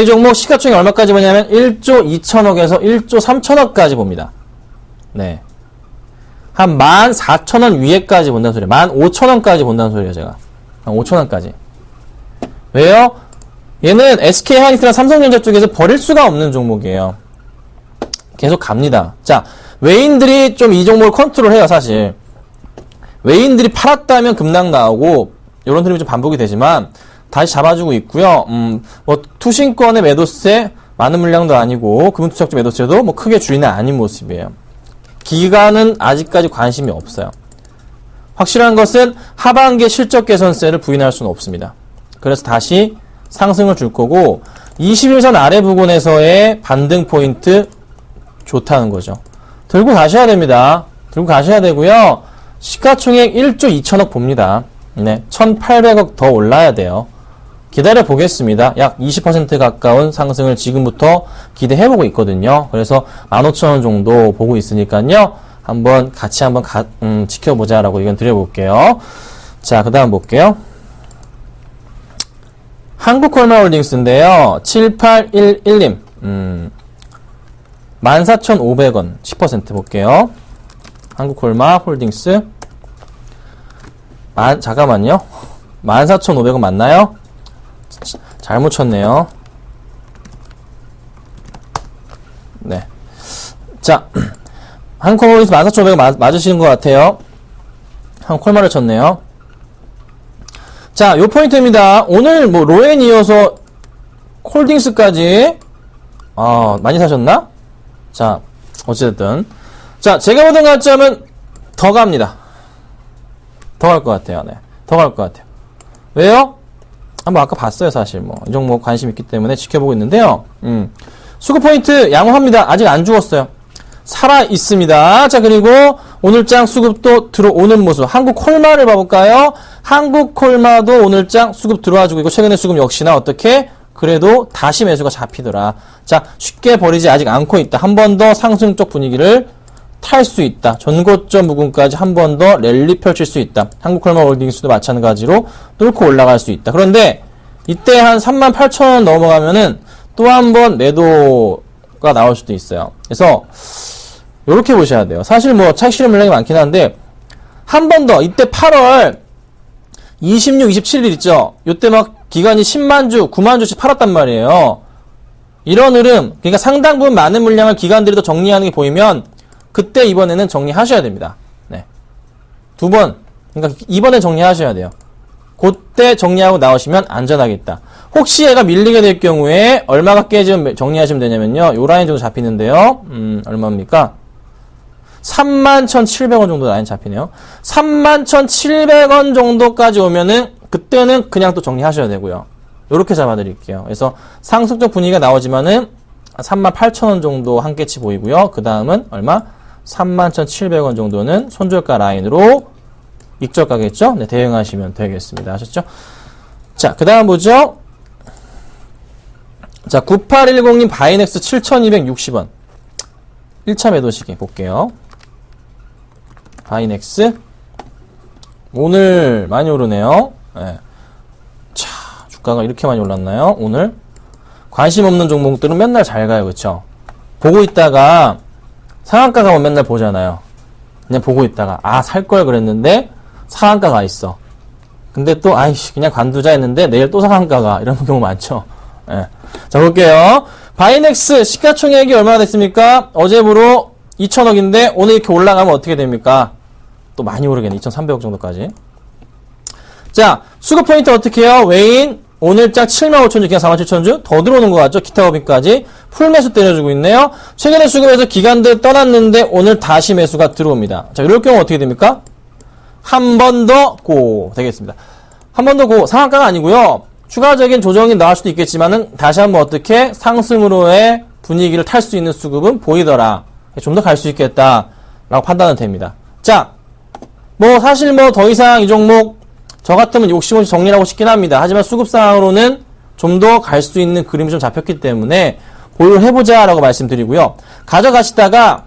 이 종목 시가총액 얼마까지 보냐면 1조 2천억에서 1조 3천억까지 봅니다. 네. 한 14,000원 위에까지 본다는 소리예요. 15,000원까지 본다는 소리예요, 제가. 5,000원까지. 왜요? 얘는 SK 하이닉스랑 삼성전자 쪽에서 버릴 수가 없는 종목이에요. 계속 갑니다. 자, 외인들이 좀 이 종목을 컨트롤해요, 사실. 외인들이 팔았다면 급락 나오고 이런 흐름이 좀 반복이 되지만 다시 잡아주고 있고요. 뭐 투신권의 매도세 많은 물량도 아니고 금융투자증 매도세도 뭐 크게 주의는 아닌 모습이에요. 기관은 아직까지 관심이 없어요. 확실한 것은 하반기 실적 개선세를 부인할 수는 없습니다. 그래서 다시 상승을 줄 거고 21선 아래 부근에서의 반등 포인트 좋다는 거죠. 들고 가셔야 됩니다. 들고 가셔야 되고요. 시가총액 1조 2천억 봅니다. 네, 1,800억 더 올라야 돼요. 기다려 보겠습니다. 약 20% 가까운 상승을 지금부터 기대해보고 있거든요. 그래서 15,000원 정도 보고 있으니까요. 같이 한번 지켜보자라고 의견 드려볼게요. 자, 그 다음 볼게요. 한국콜마홀딩스인데요. 7811님. 14,500원 10% 볼게요. 한국콜마홀딩스. 잠깐만요. 14,500원 맞나요? 잘못 쳤네요. 네. 자, 한국콜마홀딩스 14,500원 맞으시는 것 같아요. 한국콜마를 쳤네요. 자, 요 포인트입니다. 오늘 뭐 로엔 이어서 홀딩스까지 많이 사셨나? 자, 어쨌든 자, 제가 보던 가점은 더 갑니다. 더 갈 것 같아요. 네, 더 갈 것 같아요. 왜요? 한번 아까 봤어요. 사실 뭐 이 종목 관심 있기 때문에 지켜보고 있는데요. 수급 포인트 양호합니다. 아직 안 죽었어요. 살아 있습니다. 자, 그리고 오늘장 수급도 들어오는 모습. 한국콜마를 봐볼까요? 한국콜마도 오늘장 수급 들어와주고 있고 최근에 수급 역시나 어떻게? 그래도 다시 매수가 잡히더라. 자, 쉽게 버리지 아직 않고 있다. 한 번 더 상승적 분위기를 탈 수 있다. 전고점 부근까지 한 번 더 랠리 펼칠 수 있다. 한국콜마홀딩스도 마찬가지로 뚫고 올라갈 수 있다. 그런데 이때 한 38,000원 넘어가면은 또 한 번 매도가 나올 수도 있어요. 그래서 요렇게 보셔야 돼요. 사실 뭐 차익 실현 물량이 많긴 한데 한 번 더 이때 8월 26, 27일 있죠. 요때 막 기관이 10만 주, 9만 주씩 팔았단 말이에요. 이런 흐름, 그러니까 상당 부분 많은 물량을 기관들이 더 정리하는 게 보이면 그때 이번에는 정리하셔야 됩니다. 네. 두 번, 그러니까 이번에 정리하셔야 돼요. 그때 정리하고 나오시면 안전하겠다. 혹시 얘가 밀리게 될 경우에 얼마가 깨지면 정리하시면 되냐면요. 요 라인 정도 잡히는데요. 얼마입니까? 31,700원 정도 라인 잡히네요. 31,700원 정도까지 오면은 그때는 그냥 또 정리하셔야 되고요. 요렇게 잡아드릴게요. 그래서 상승적 분위기가 나오지만은 38,000원 정도 한 깨치 보이고요. 그 다음은 얼마? 31,700원 정도는 손절가 라인으로 익절가겠죠? 네, 대응하시면 되겠습니다. 아셨죠? 자, 그 다음 보죠. 자, 9810님 바이넥스 7,260원. 1차 매도 시기 볼게요. 바이넥스. 오늘 많이 오르네요. 네. 자, 주가가 이렇게 많이 올랐나요? 오늘? 관심 없는 종목들은 맨날 잘 가요. 그쵸? 보고 있다가 상한가 가면 맨날 보잖아요. 그냥 보고 있다가 살 걸 그랬는데 상한가가 있어. 근데 또 아이씨 그냥 관두자 했는데 내일 또 상한가가 이런 경우 많죠. 네. 자, 볼게요. 바이넥스 시가총액이 얼마나 됐습니까? 어제부로 2,000억인데 오늘 이렇게 올라가면 어떻게 됩니까? 또 많이 오르겠네. 2,300억 정도까지. 자, 수급 포인트 어떻게 해요? 외인 오늘장 75,000주, 그냥 47,000주 더 들어오는 것 같죠? 기타 법인까지 풀매수 때려주고 있네요. 최근에 수급에서 기관들 떠났는데 오늘 다시 매수가 들어옵니다. 자, 이럴 경우 어떻게 됩니까? 한 번 더 고 되겠습니다. 한 번 더 고 상한가가 아니고요. 추가적인 조정이 나올 수도 있겠지만은 다시 한번 어떻게 상승으로의 분위기를 탈 수 있는 수급은 보이더라. 좀 더 갈 수 있겠다라고 판단은 됩니다. 자, 뭐 사실 뭐 더 이상 이 종목 저 같으면 욕심 없이 정리하고 싶긴 합니다. 하지만 수급상으로는 좀 더 갈 수 있는 그림이 좀 잡혔기 때문에 보유를 해보자 라고 말씀드리고요. 가져가시다가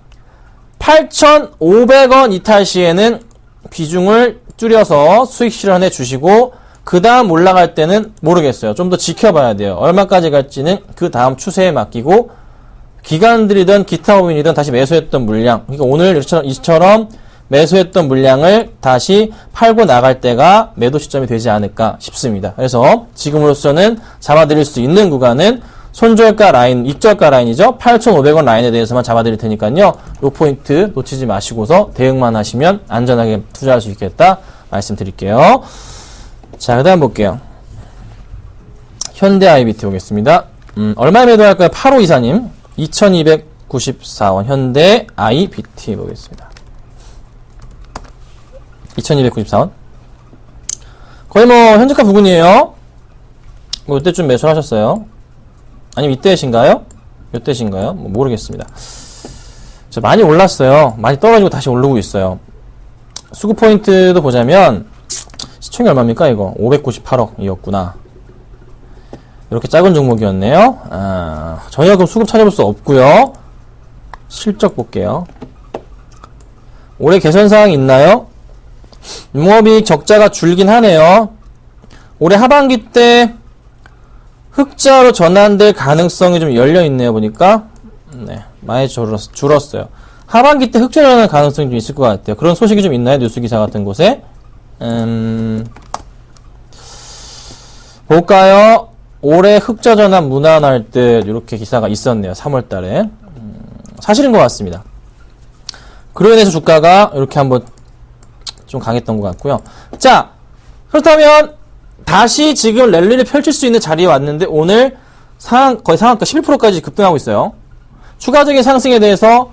8,500원 이탈 시에는 비중을 줄여서 수익 실현해 주시고 그 다음 올라갈 때는 모르겠어요. 좀 더 지켜봐야 돼요. 얼마까지 갈지는 그 다음 추세에 맡기고 기관들이든 기타 법인이든 다시 매수했던 물량, 그러니까 오늘 이처럼 매수했던 물량을 다시 팔고 나갈 때가 매도 시점이 되지 않을까 싶습니다. 그래서 지금으로서는 잡아드릴 수 있는 구간은 손절가 라인, 익절가 라인이죠. 8,500원 라인에 대해서만 잡아드릴 테니까요. 요 포인트 놓치지 마시고서 대응만 하시면 안전하게 투자할 수 있겠다 말씀드릴게요. 자, 그 다음 볼게요. 현대 IBT 보겠습니다. 얼마에 매도할까요? 8524님. 2294원. 현대 IBT 보겠습니다. 2294원. 거의 뭐, 현재가 부근이에요. 뭐, 이때쯤 매수를 하셨어요. 아니면 이때신가요? 이때신가요? 뭐 모르겠습니다. 자, 많이 올랐어요. 많이 떨어지고 다시 오르고 있어요. 수급 포인트도 보자면, 시총이 얼마입니까, 이거? 598억이었구나. 이렇게 작은 종목이었네요. 저희가 그럼 수급 찾아볼 수 없고요. 실적 볼게요. 올해 개선사항이 있나요? 영업이익 적자가 줄긴 하네요. 올해 하반기 때 흑자로 전환될 가능성이 좀 열려있네요, 보니까. 네, 많이 줄었어요. 하반기 때 흑자 전환 가능성이 좀 있을 것 같아요. 그런 소식이 좀 있나요? 뉴스기사 같은 곳에. 볼까요? 올해 흑자 전환 무난할 듯, 이렇게 기사가 있었네요. 3월 달에. 사실인 것 같습니다. 그로 인해서 주가가 이렇게 한번 좀 강했던 것 같고요. 자, 그렇다면, 다시 지금 랠리를 펼칠 수 있는 자리에 왔는데, 오늘 거의 상한가 11%까지 급등하고 있어요. 추가적인 상승에 대해서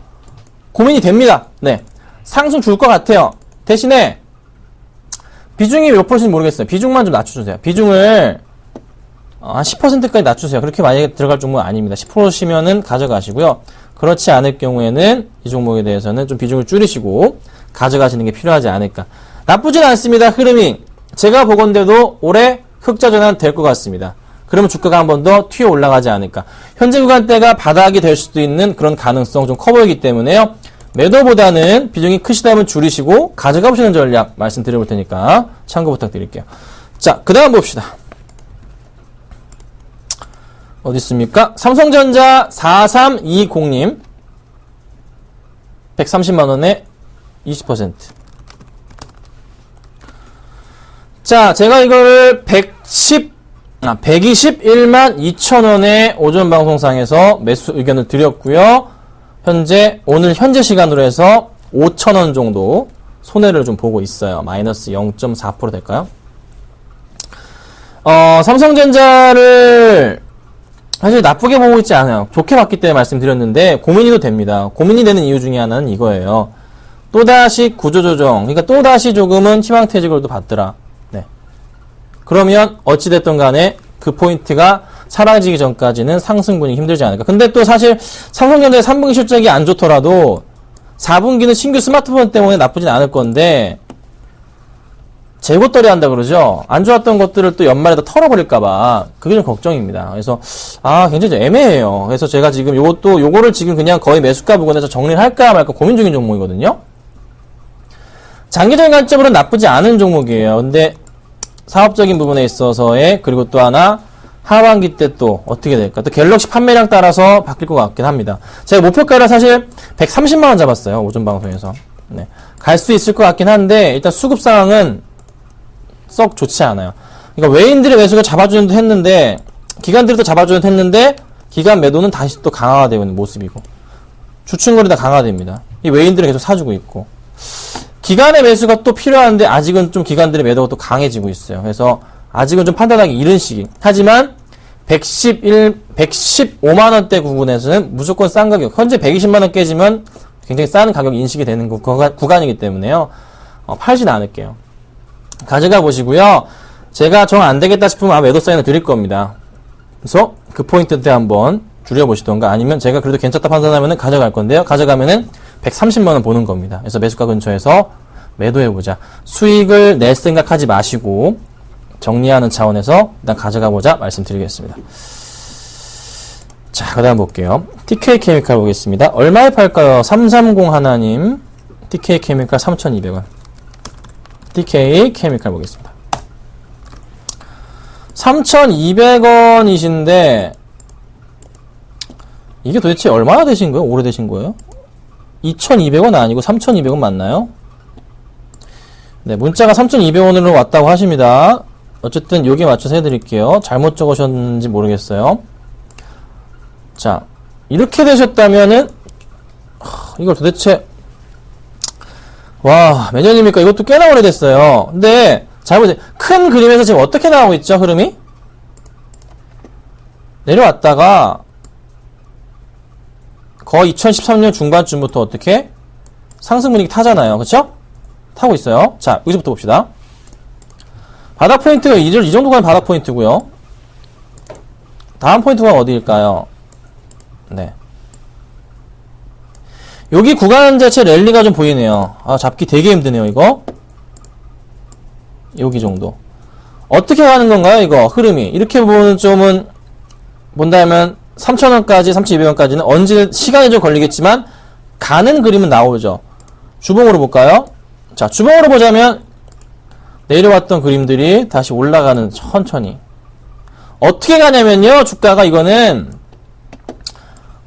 고민이 됩니다. 네. 상승 줄 것 같아요. 대신에, 비중이 몇 %인지 모르겠어요. 비중만 좀 낮춰주세요. 비중을, 한 10%까지 낮추세요. 그렇게 만약에 들어갈 종목은 아닙니다. 10%시면은 가져가시고요. 그렇지 않을 경우에는 이 종목에 대해서는 좀 비중을 줄이시고 가져가시는 게 필요하지 않을까. 나쁘진 않습니다. 흐름이. 제가 보건대도 올해 흑자 전환 될 것 같습니다. 그러면 주가가 한 번 더 튀어 올라가지 않을까. 현재 구간대가 바닥이 될 수도 있는 그런 가능성 좀 커 보이기 때문에요. 매도보다는 비중이 크시다면 줄이시고 가져가 보시는 전략 말씀드려 볼 테니까 참고 부탁드릴게요. 자, 그 다음 봅시다. 어디 있습니까? 삼성전자 4320님 130만원에 20%. 자, 제가 이거를 121만 2천원에 오전 방송상에서 매수 의견을 드렸고요. 오늘 현재 시간으로 해서 5천원 정도 손해를 좀 보고 있어요. 마이너스 0.4% 될까요? 삼성전자를 사실 나쁘게 보고 있지 않아요. 좋게 봤기 때문에 말씀드렸는데 고민이 됩니다. 고민이 되는 이유 중에 하나는 이거예요. 또다시 구조조정, 그러니까 또다시 조금은 희망퇴직을 또 받더라. 네. 그러면 어찌됐든 간에 그 포인트가 사라지기 전까지는 상승 분위기 힘들지 않을까. 근데 또 사실 삼성전자의 3분기 실적이 안 좋더라도 4분기는 신규 스마트폰 때문에 나쁘진 않을 건데 재고떨이 한다 그러죠. 안 좋았던 것들을 또 연말에다 털어버릴까봐 그게 좀 걱정입니다. 그래서 굉장히 좀 애매해요. 그래서 제가 지금 요거를 지금 그냥 거의 매수가 부근에서 정리를 할까 말까 고민 중인 종목이거든요. 장기적인 관점으로는 나쁘지 않은 종목이에요. 근데 사업적인 부분에 있어서의 그리고 또 하나 하반기 때 또 어떻게 될까? 또 갤럭시 판매량 따라서 바뀔 것 같긴 합니다. 제가 목표가를 사실 130만원 잡았어요. 오전 방송에서. 네. 갈 수 있을 것 같긴 한데 일단 수급 상황은 썩 좋지 않아요. 그러니까 외인들의 매수가 잡아주는 듯 했는데 기관들도 잡아주는 듯 했는데 기관 매도는 다시 또 강화가 되고 있는 모습이고 주춤거리다 강화됩니다. 이 외인들은 계속 사주고 있고 기관의 매수가 또 필요한데 아직은 좀 기관들의 매도가 또 강해지고 있어요. 그래서 아직은 좀 판단하기 이른 시기. 하지만 115만원대 구간에서는 무조건 싼 가격. 현재 120만원 깨지면 굉장히 싼 가격 인식이 되는 구간이기 때문에요. 팔진 않을게요. 가져가 보시고요. 제가 정 안 되겠다 싶으면 매도 사인을 드릴 겁니다. 그래서 그 포인트 때 한번 줄여보시던가 아니면 제가 그래도 괜찮다 판단하면은 가져갈 건데요. 가져가면은 130만원 보는 겁니다. 그래서 매수가 근처에서 매도해보자. 수익을 낼 생각하지 마시고 정리하는 차원에서 일단 가져가보자 말씀드리겠습니다. 자, 그 다음 볼게요. TK 케미칼 보겠습니다. 얼마에 팔까요? 3301님 TK 케미칼 3,200원. TK 케미칼 보겠습니다. 3,200원이신데 이게 도대체 얼마나 되신 거예요? 오래되신 거예요? 2,200원 아니고 3,200원 맞나요? 네, 문자가 3,200원으로 왔다고 하십니다. 어쨌든 여기에 맞춰서 해드릴게요. 잘못 적으셨는지 모르겠어요. 자, 이렇게 되셨다면은, 이걸 도대체, 와, 몇 년입니까? 이것도 꽤나 오래됐어요. 근데, 잘 보세요. 큰 그림에서 지금 어떻게 나오고 있죠, 흐름이? 내려왔다가, 거의 2013년 중반쯤부터 어떻게? 상승 분위기 타잖아요. 그쵸? 타고 있어요. 자, 여기서부터 봅시다. 바닥 포인트가 이 정도가 바닥 포인트고요. 다음 포인트가 어디일까요? 네. 여기 구간 자체 랠리가 좀 보이네요. 아, 잡기 되게 힘드네요, 이거. 여기 정도. 어떻게 가는 건가요, 이거? 흐름이. 이렇게 보면 좀은, 본다면, 3,000원까지, 3,200원까지는 언제, 시간이 좀 걸리겠지만, 가는 그림은 나오죠. 주봉으로 볼까요? 자, 주봉으로 보자면, 내려왔던 그림들이 다시 올라가는, 천천히. 어떻게 가냐면요, 주가가 이거는,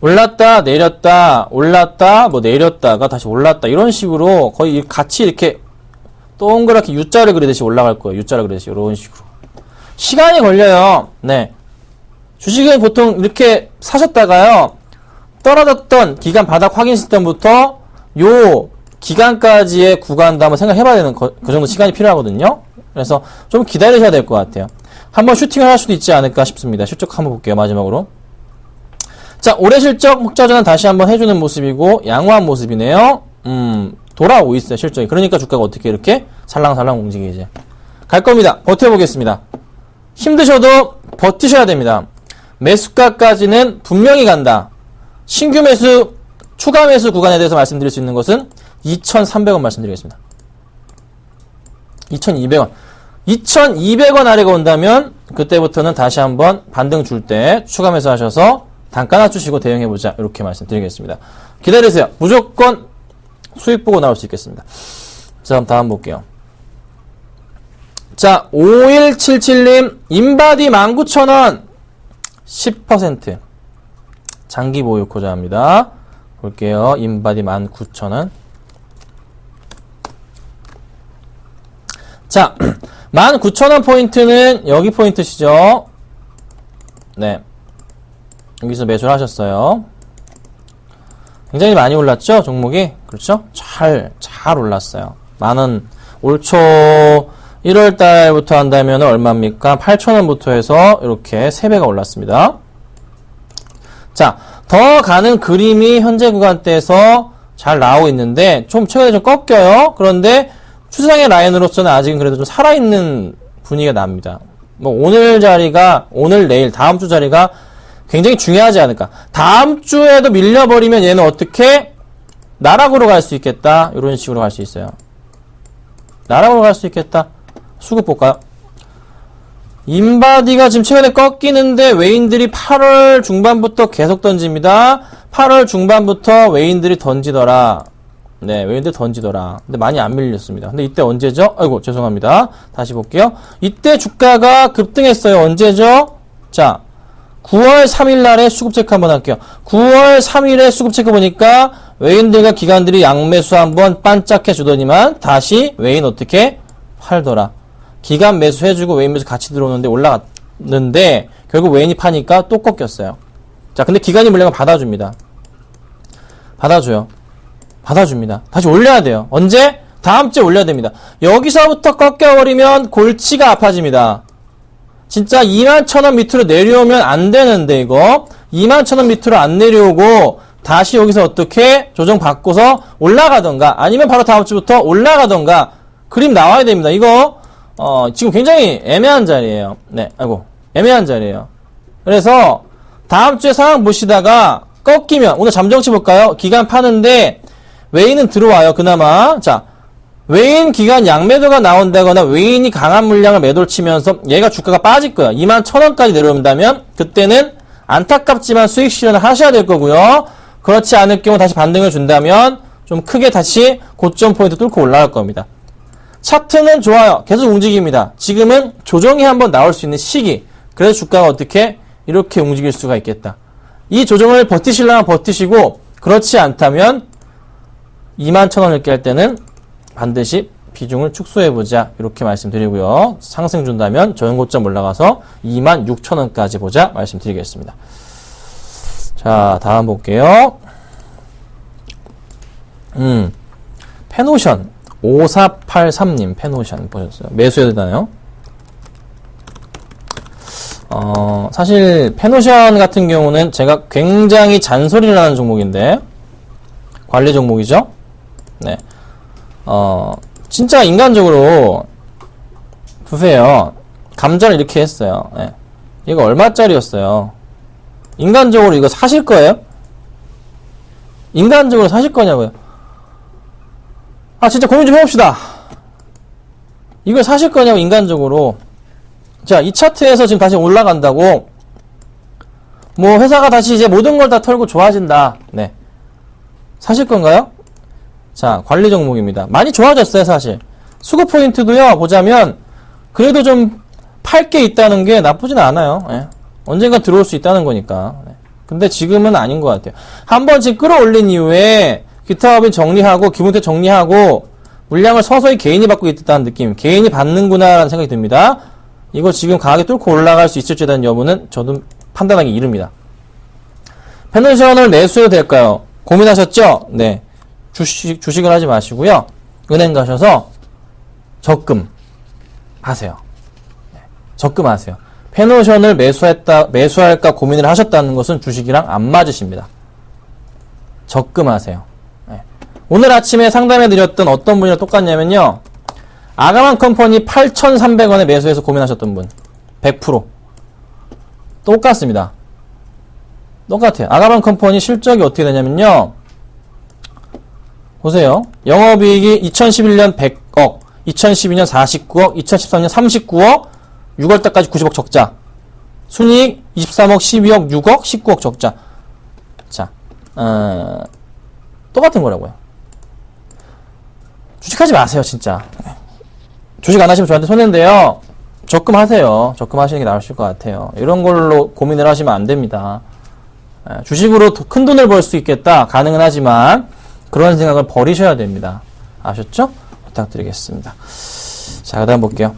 올랐다, 내렸다, 올랐다, 뭐 내렸다가 다시 올랐다, 이런 식으로 거의 같이 이렇게 동그랗게 U자를 그리듯이 올라갈 거예요. U자를 그리듯이, 이런 식으로. 시간이 걸려요. 네. 주식은 보통 이렇게 사셨다가요, 떨어졌던 기간 바닥 확인 시점부터 요 기간까지의 구간도 한번 생각해 봐야 되는 그 정도 시간이 필요하거든요. 그래서 좀 기다리셔야 될 것 같아요. 한번 슈팅을 할 수도 있지 않을까 싶습니다. 실적 한번 볼게요, 마지막으로. 자, 올해 실적 흑자전환 다시 한번 해주는 모습이고, 양호한 모습이네요. 돌아오고 있어요, 실적이. 그러니까 주가가 어떻게 이렇게 살랑살랑 움직이지. 갈 겁니다. 버텨보겠습니다. 힘드셔도 버티셔야 됩니다. 매수가까지는 분명히 간다. 신규 매수, 추가 매수 구간에 대해서 말씀드릴 수 있는 것은 2,300원 말씀드리겠습니다. 2,200원. 2,200원 아래가 온다면, 그때부터는 다시 한번 반등 줄 때 추가 매수 하셔서 단가 낮추시고 대응해보자. 이렇게 말씀드리겠습니다. 기다리세요. 무조건 수익 보고 나올 수 있겠습니다. 자, 그럼 다음 볼게요. 자, 5177님, 인바디 19,000원. 10%. 장기 보유 코자입니다. 볼게요. 인바디 19,000원. 자, 19,000원 포인트는 여기 포인트시죠? 네. 여기서 매수를 하셨어요. 굉장히 많이 올랐죠? 종목이. 그렇죠? 잘 올랐어요. 만원, 올 초 1월 달부터 한다면 얼마입니까? 8,000원부터 해서 이렇게 3배가 올랐습니다. 자, 더 가는 그림이 현재 구간대에서 잘 나오고 있는데, 좀 최근에 좀 꺾여요? 그런데 추세상의 라인으로서는 아직은 그래도 좀 살아있는 분위기가 납니다. 뭐, 오늘 자리가, 오늘, 내일, 다음 주 자리가 굉장히 중요하지 않을까. 다음 주에도 밀려버리면 얘는 어떻게 나락으로 갈 수 있겠다. 이런 식으로 갈 수 있어요. 나락으로 갈 수 있겠다. 수급 볼까요? 인바디가 지금 최근에 꺾이는데 외인들이 8월 중반부터 계속 던집니다. 8월 중반부터 외인들이 던지더라. 네, 외인들 던지더라. 근데 많이 안 밀렸습니다. 근데 이때 언제죠? 아이고, 죄송합니다. 다시 볼게요. 이때 주가가 급등했어요. 언제죠? 자, 9월 3일 날에 수급 체크 한번 할게요. 9월 3일에 수급 체크 보니까 외인들과 기관들이 양매수 한번 반짝해 주더니만 다시 외인 어떻게 팔더라. 기관 매수 해주고 외인 매수 같이 들어오는데 올라갔는데 결국 외인이 파니까 또 꺾였어요. 자, 근데 기관이 물량을 받아줍니다. 받아줘요. 받아줍니다. 다시 올려야 돼요. 언제? 다음 주에 올려야 됩니다. 여기서부터 꺾여버리면 골치가 아파집니다. 진짜 21,000원 밑으로 내려오면 안 되는데, 이거. 21,000원 밑으로 안 내려오고, 다시 여기서 어떻게 조정 받고서 올라가던가, 아니면 바로 다음 주부터 올라가던가, 그림 나와야 됩니다. 이거, 지금 굉장히 애매한 자리예요. 네, 아이고, 애매한 자리예요. 그래서, 다음 주에 상황 보시다가, 꺾이면, 오늘 잠정치 볼까요? 기간 파는데, 외인은 들어와요, 그나마. 자, 외인 기간 양매도가 나온다거나 외인이 강한 물량을 매도를 치면서 얘가 주가가 빠질 거야. 21,000원까지 내려온다면 그때는 안타깝지만 수익 실현을 하셔야 될 거고요. 그렇지 않을 경우 다시 반등을 준다면 좀 크게 다시 고점 포인트 뚫고 올라갈 겁니다. 차트는 좋아요. 계속 움직입니다. 지금은 조정이 한번 나올 수 있는 시기. 그래서 주가가 어떻게 이렇게 움직일 수가 있겠다. 이 조정을 버티시려면 버티시고 그렇지 않다면 21,000원을 깰 때는 반드시 비중을 축소해보자. 이렇게 말씀드리고요. 상승 준다면 저연고점 올라가서 26,000원까지 보자. 말씀드리겠습니다. 자, 다음 볼게요. 페노션 5483님 페노션 보셨어요? 매수해야 되나요? 사실 페노션 같은 경우는 제가 굉장히 잔소리를 하는 종목인데 관리 종목이죠? 네. 진짜 인간적으로 보세요. 감자를 이렇게 했어요. 네. 이거 얼마짜리였어요? 인간적으로 이거 사실 거예요? 인간적으로 사실 거냐고요? 아, 진짜 고민 좀 해봅시다. 이걸 사실 거냐고, 인간적으로. 자, 이 차트에서 지금 다시 올라간다고, 뭐, 회사가 다시 이제 모든 걸 다 털고 좋아진다. 네. 사실 건가요? 자, 관리 종목입니다. 많이 좋아졌어요, 사실. 수급 포인트도요, 보자면, 그래도 좀 팔 게 있다는 게 나쁘진 않아요. 네. 언젠가 들어올 수 있다는 거니까. 네. 근데 지금은 아닌 것 같아요. 한번 지금 끌어올린 이후에, 기타 업인 정리하고, 기본태 정리하고, 물량을 서서히 개인이 받고 있다는 느낌. 개인이 받는구나라는 생각이 듭니다. 이거 지금 강하게 뚫고 올라갈 수 있을지에 대한 여부는 저도 판단하기 이릅니다. 페노션을 매수해도 될까요? 고민하셨죠? 네. 주식을 하지 마시고요. 은행 가셔서 적금 하세요. 네. 적금 하세요. 페노션을 매수할까 고민을 하셨다는 것은 주식이랑 안 맞으십니다. 적금 하세요. 네. 오늘 아침에 상담해 드렸던 어떤 분이랑 똑같냐면요. 아가만 컴퍼니 8,300원에 매수해서 고민하셨던 분. 100%. 똑같습니다. 똑같아요. 아가만 컴퍼니 실적이 어떻게 되냐면요. 보세요. 영업이익이 2011년 100억, 2012년 49억, 2013년 39억, 6월달까지 90억 적자. 순이익 23억, 12억, 6억, 19억 적자. 자, 똑같은 거라고요. 주식하지 마세요, 진짜. 주식 안 하시면 저한테 손해인데요. 적금하세요. 적금하시는 게 나으실 것 같아요. 이런 걸로 고민을 하시면 안 됩니다. 주식으로 큰 돈을 벌 수 있겠다. 가능은 하지만 그런 생각을 버리셔야 됩니다. 아셨죠? 부탁드리겠습니다. 자, 그 다음 볼게요.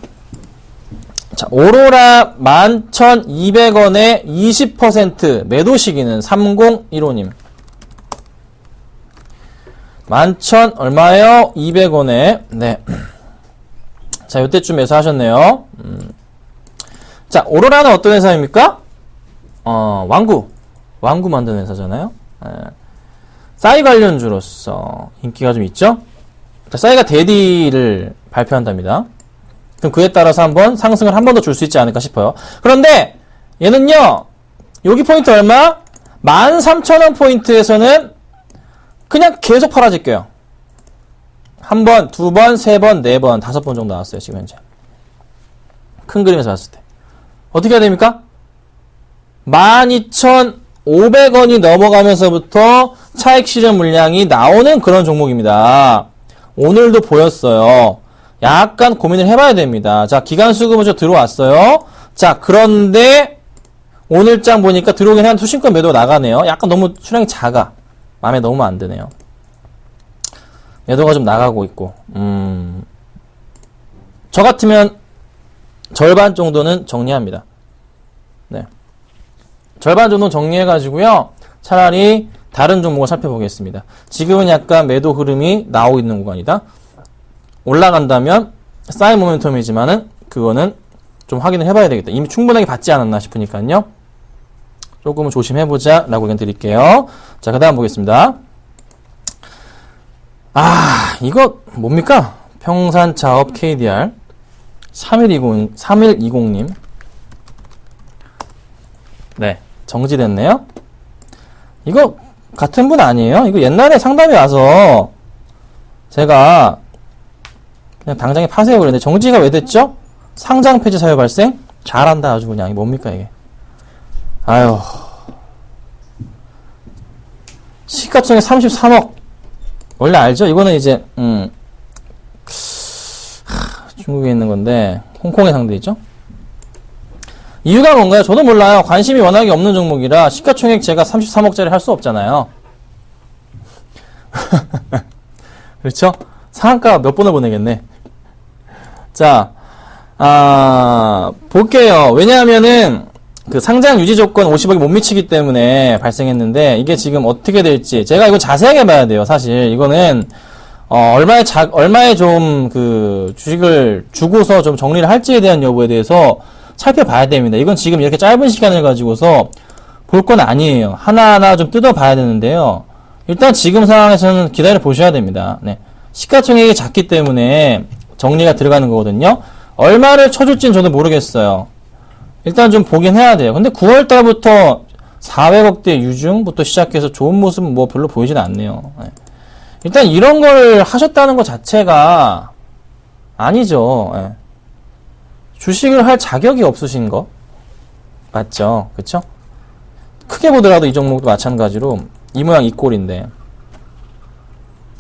자, 오로라 11,200원에 20% 매도 시기는 3015님. 11,000 얼마예요? 200원에. 네. 자, 요때쯤 매수하셨네요. 자, 오로라는 어떤 회사입니까? 왕구 만드는 회사잖아요. 싸이 관련주로서 인기가 좀 있죠? 자, 싸이가 대디를 발표한답니다. 그럼 그에 따라서 한번 상승을 한 번 더 줄 수 있지 않을까 싶어요. 그런데 얘는요, 여기 포인트 얼마? 13,000원 포인트에서는 그냥 계속 팔아질게요. 한 번, 두 번, 세 번, 네 번, 5번 정도 나왔어요, 지금 현재. 큰 그림에서 봤을 때. 어떻게 해야 됩니까? 12,500원이 넘어가면서부터 차익 실현 물량이 나오는 그런 종목입니다. 오늘도 보였어요. 약간 고민을 해봐야 됩니다. 자, 기간수급은 좀 들어왔어요. 자, 그런데 오늘장 보니까 들어오긴 한 수신권 매도가 나가네요. 약간 너무 수량이 작아. 마음에 너무 안 드네요. 매도가 좀 나가고 있고, 저 같으면 절반 정도는 정리합니다. 네. 절반 정도 정리해가지고요, 차라리 다른 종목을 살펴보겠습니다. 지금은 약간 매도 흐름이 나오고 있는 구간이다. 올라간다면, 사인 모멘텀이지만은, 그거는 좀 확인을 해봐야 되겠다. 이미 충분하게 받지 않았나 싶으니까요. 조금은 조심해보자, 라고 의견 드릴게요. 자, 그 다음 보겠습니다. 이거 뭡니까? 평산차업 KDR 3120님. 네, 정지됐네요. 이거 같은 분 아니에요? 이거 옛날에 상담이 와서 제가 그냥 당장에 파세요 그랬는데 정지가 왜 됐죠? 상장 폐지 사유 발생? 잘한다 아주 그냥. 이게 뭡니까 이게? 아유, 시가총액 33억. 원래 알죠? 이거는 이제 중국에 있는 건데 홍콩의 상대이죠. 이유가 뭔가요? 저도 몰라요. 관심이 워낙에 없는 종목이라 시가총액 제가 33억짜리 할 수 없잖아요. 그렇죠? 상한가 몇 번을 보내겠네. 자, 볼게요. 왜냐하면은 그 상장 유지 조건 50억이 못 미치기 때문에 발생했는데 이게 지금 어떻게 될지 제가 이거 자세하게 봐야 돼요. 사실 이거는 얼마에 좀 그 주식을 주고서 좀 정리를 할지에 대한 여부에 대해서 살펴봐야 됩니다. 이건 지금 이렇게 짧은 시간을 가지고서 볼 건 아니에요. 하나하나 좀 뜯어봐야 되는데요. 일단 지금 상황에서는 기다려 보셔야 됩니다. 네. 시가총액이 작기 때문에 정리가 들어가는 거거든요. 얼마를 쳐줄지는 저도 모르겠어요. 일단 좀 보긴 해야 돼요. 근데 9월달부터 400억대 유증부터 시작해서 좋은 모습은 뭐 별로 보이진 않네요. 네. 일단 이런 걸 하셨다는 것 자체가 아니죠. 네. 주식을 할 자격이 없으신 거 맞죠? 그쵸? 크게 보더라도 이 종목도 마찬가지로 이 모양 이 꼴인데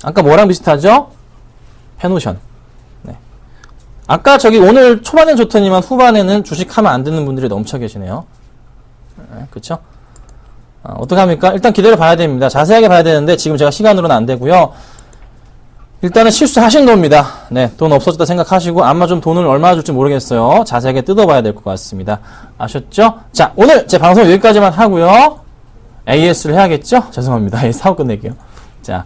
아까 뭐랑 비슷하죠? 페노션. 네. 아까 저기 오늘 초반엔 좋더니만 후반에는 주식하면 안 되는 분들이 넘쳐 계시네요. 네, 그쵸? 어떡합니까? 일단 기다려 봐야 됩니다. 자세하게 봐야 되는데 지금 제가 시간으로는 안 되고요. 일단은 실수하신 겁니다. 네, 돈 없어졌다 생각하시고 아마 좀 돈을 얼마나 줄지 모르겠어요. 자세하게 뜯어봐야 될 것 같습니다. 아셨죠? 자, 오늘 제 방송 여기까지만 하고요. AS를 해야겠죠? 죄송합니다. AS 하고 끝낼게요. 자,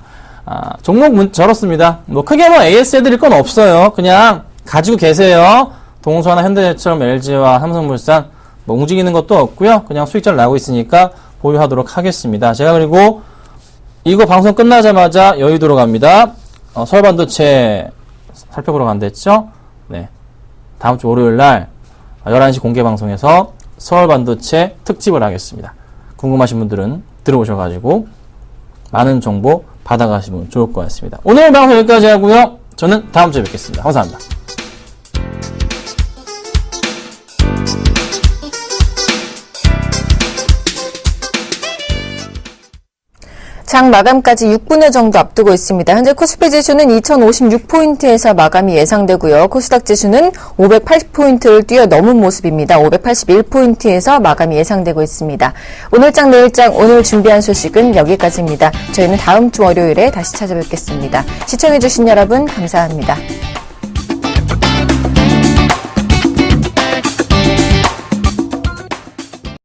종목 저렇습니다. 뭐 크게 뭐 AS 해드릴 건 없어요. 그냥 가지고 계세요. 동서나 현대제처럼 LG와 삼성물산 뭐 움직이는 것도 없고요. 그냥 수익자를 나고 있으니까 보유하도록 하겠습니다. 제가 그리고 이거 방송 끝나자마자 여의도로 갑니다. 서울반도체 살펴보러 간댔죠? 네. 다음 주 월요일 날 11시 공개 방송에서 서울반도체 특집을 하겠습니다. 궁금하신 분들은 들어오셔가지고 많은 정보 받아가시면 좋을 것 같습니다. 오늘 방송 여기까지 하고요. 저는 다음 주에 뵙겠습니다. 감사합니다. 장 마감까지 6분여 정도 앞두고 있습니다. 현재 코스피 지수는 2056포인트에서 마감이 예상되고요. 코스닥 지수는 580포인트를 뛰어넘은 모습입니다. 581포인트에서 마감이 예상되고 있습니다. 오늘장 내일장 오늘 준비한 소식은 여기까지입니다. 저희는 다음 주 월요일에 다시 찾아뵙겠습니다. 시청해주신 여러분 감사합니다.